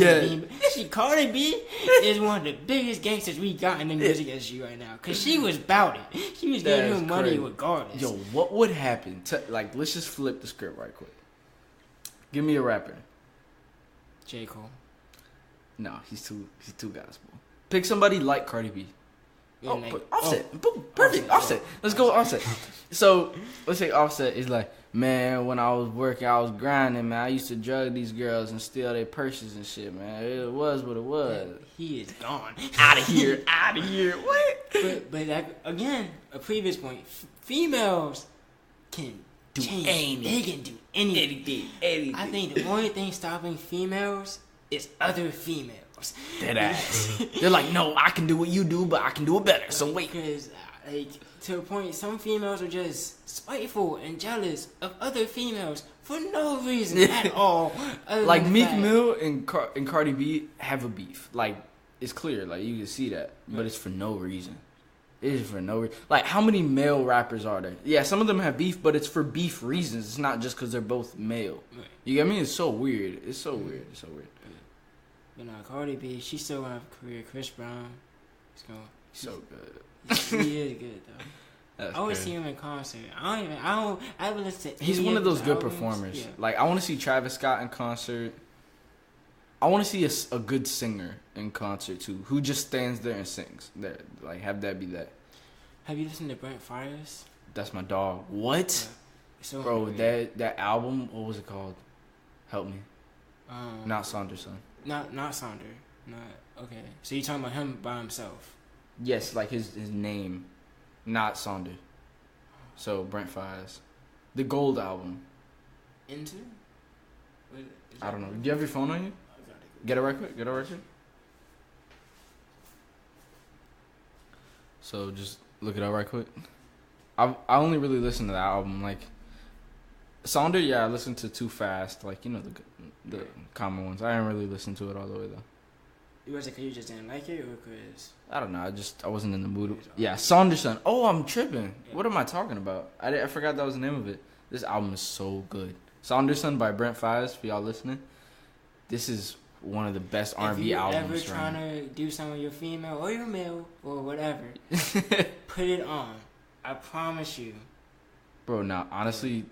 Cardi B is one of the biggest gangsters we got in the music industry right now, cause she was about it. She was getting her money regardless. Yo, what would happen? Let's just flip the script right quick. Give me a rapper. J. Cole. No, he's too gospel. Pick somebody like Cardi B. Yeah, Offset. Boom, perfect. Offset. Let's go Offset. So let's say Offset is like, man, when I was working, I was grinding, man. I used to drug these girls and steal their purses and shit, man. It was what it was. He is gone. Out of here. Out of here. What? But that, again, a previous point. Females can do anything. They can do anything. I think the only thing stopping females is other females. Dead ass. They're like, no, I can do what you do, but I can do it better. So wait. Because, to a point, some females are just spiteful and jealous of other females for no reason at all. Like Meek Mill and Cardi B have a beef. Like, it's clear. Like, you can see that. But it's for no reason. It is for no reason. Like, how many male rappers are there? Yeah, some of them have beef, but it's for beef reasons. It's not just because they're both male. Right. You get me? It's so weird. It's so weird. But no, Cardi B, she's still gonna have a career. Chris Brown, he's so good. He is good though. I always see him in concert. I haven't listened to. He's one of those good performers. Yeah. Like, I want to see Travis Scott in concert. I want to see a good singer in concert too, who just stands there and sings. Like, have that be that. Have you listened to Brent Faiyaz? That's my dog. What? Yeah. So bro, that album, what was it called? Help me. Not Saunderson. Not Sonder. Not okay. So you talking about him by himself? Yes, like his name, not Sonder. So Brent Faiyaz, the Gold album. Into? I don't know. Do you have your phone on you? Get it right quick. So just look it up right quick. I only really listen to that album. Like, Sonder, yeah, I listened to Too Fast. Like, you know, the common ones. I didn't really listen to it all the way, though. Was it because you just didn't like it, or because... I don't know. I wasn't in the mood. Yeah, Saunderson. Oh, I'm tripping. Yeah. What am I talking about? I forgot that was the name of it. This album is so good. Saunderson by Brent Faiyaz, for y'all listening. This is one of the best R&B albums. If you're ever trying to do something with your female or your male or whatever, put it on. I promise you. Bro, nah, honestly,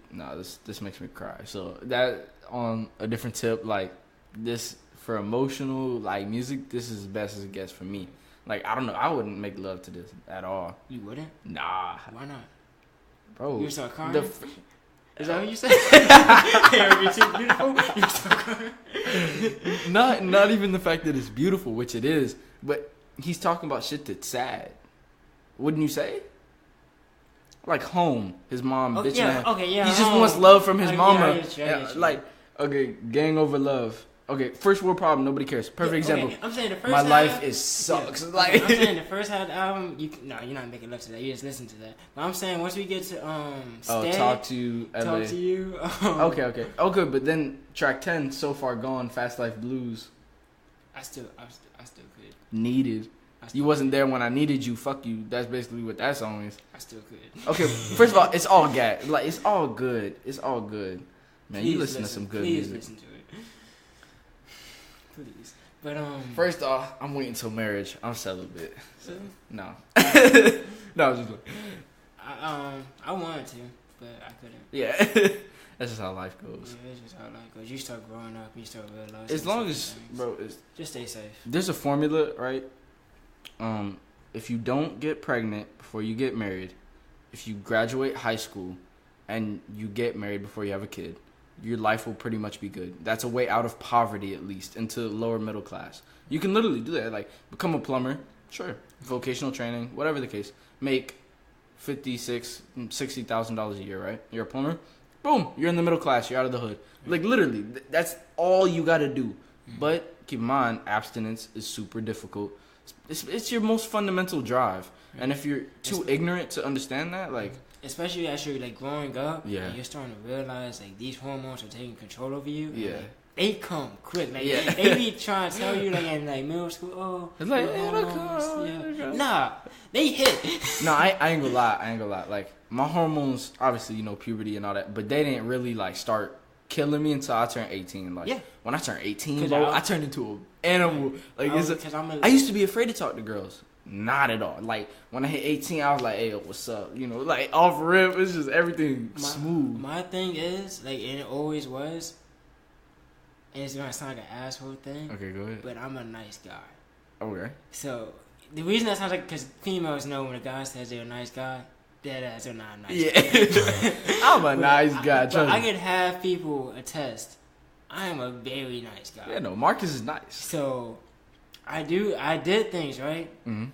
this makes me cry. So that, on a different tip, like, this, for emotional, like, music, this is as best as it gets for me. Like, I don't know, I wouldn't make love to this at all. You wouldn't? Nah. Why not? Bro. You start crying? Is that what you said? Hey, you're too beautiful. You're so good. Not even the fact that it's beautiful, which it is, but he's talking about shit that's sad. Wouldn't you say? Like home, his mom bitching at him. Okay, yeah. He just wants love from his mama. I get you. Like, okay, gang over love. Okay, first world problem, nobody cares. Perfect example. I'm saying the first My half, life is sucks. Yeah, like I'm saying the first half of the album, you're not making love to that. You just listen to that. But I'm saying once we get to Stay, talk to you, LA. Talk to you. Okay. But then track 10, So Far Gone, Fast Life Blues. I still could. Needed. You wasn't there when I needed you. Fuck you. That's basically what that song is. I still could. Okay, first of all, it's all gag. Like it's all good. It's all good. Man, you listen to some good music. Please listen to it. Please. But First off, I'm waiting till marriage. I'm celibate. So, no. No, I was just like, I wanted to, but I couldn't. yeah. That's just how life goes. Yeah, it's just how life goes. You start growing up, you start realizing. As long as, things. bro, just stay safe. There's a formula, right? If you don't get pregnant before you get married, if you graduate high school, and you get married before you have a kid, your life will pretty much be good. That's a way out of poverty, at least, into lower middle class. You can literally do that. Like, become a plumber, sure. Vocational training, whatever the case. Make $60,000 a year, right? You're a plumber. Boom, you're in the middle class. You're out of the hood. Like, literally, that's all you got to do. But keep in mind, abstinence is super difficult. It's your most fundamental drive. And if you're too ignorant to understand that, like... Especially as you're, like, growing up, yeah. and you're starting to realize, like, these hormones are taking control over you. Yeah. Like, they come quick. Like, yeah. They be trying to tell you, like, in, like, middle school, oh... It's like, hormones, Nah, they hit. No, I ain't gonna lie. Like, my hormones, obviously, you know, puberty and all that, but they didn't really, like, start killing me until I turned 18. Like, when I turned 18, bro, I turned into an animal. Like, I used to be afraid to talk to girls. Not at all. Like, when I hit 18, I was like, hey, what's up? You know, like, off rip, it's just everything smooth. My thing is, like, and it always was, and it's gonna sound like an asshole thing. Okay, go ahead. But I'm a nice guy. Okay. So, the reason that sounds like, because females know when a guy says they're a nice guy, they're not a nice guy. I'm a nice guy. I could have people attest, I am a very nice guy. Yeah, no, Marcus is nice. So, I did things, right? Mm-hmm.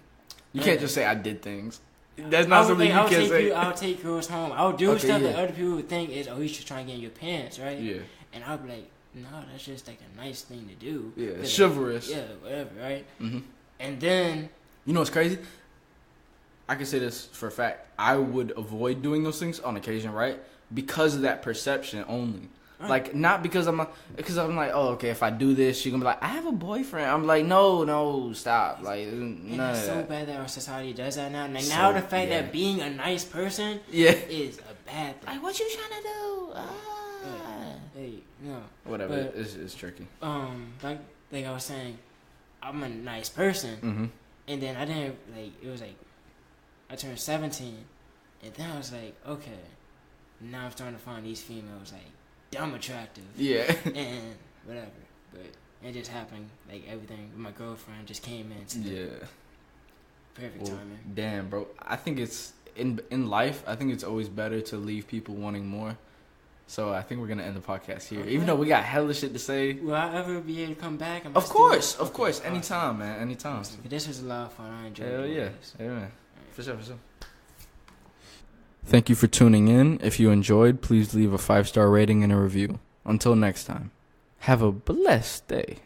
You can't just say I did things. That's not something you can say. I'll take girls home. I'll do stuff that other people would think is, oh, he's just trying to get in your pants, right? Yeah. And I'll be like, no, that's just like a nice thing to do. Yeah, chivalrous. Like, yeah, whatever, right? Mm-hmm. And then... You know what's crazy? I can say this for a fact. I would avoid doing those things on occasion, right? Because of that perception only. Right. Like, not because I'm like, oh, okay, if I do this, she's going to be like, I have a boyfriend. I'm like, no, stop. Like, none of it's so that. bad that our society does that now. Like, now the fact that being a nice person is a bad thing. Like, what you trying to do? Hey, no. Whatever. But, it's tricky. Like I was saying, I'm a nice person. Mm-hmm. And then I didn't, like, it was like, I turned 17. And then I was like, okay, now I'm starting to find these females, like, dumb attractive. Yeah. And whatever. But it just happened. Like, everything with my girlfriend just came in. Perfect timing. Damn, bro. I think it's, in life, I think it's always better to leave people wanting more. So I think we're going to end the podcast here. Okay. Even though we got hella shit to say. Will I ever be able to come back? Of course. Anytime, man. Anytime. This was a lot of fun. I enjoyed it. Hell yeah. Yeah, man. For sure. Thank you for tuning in. If you enjoyed, please leave a 5-star rating and a review. Until next time, have a blessed day.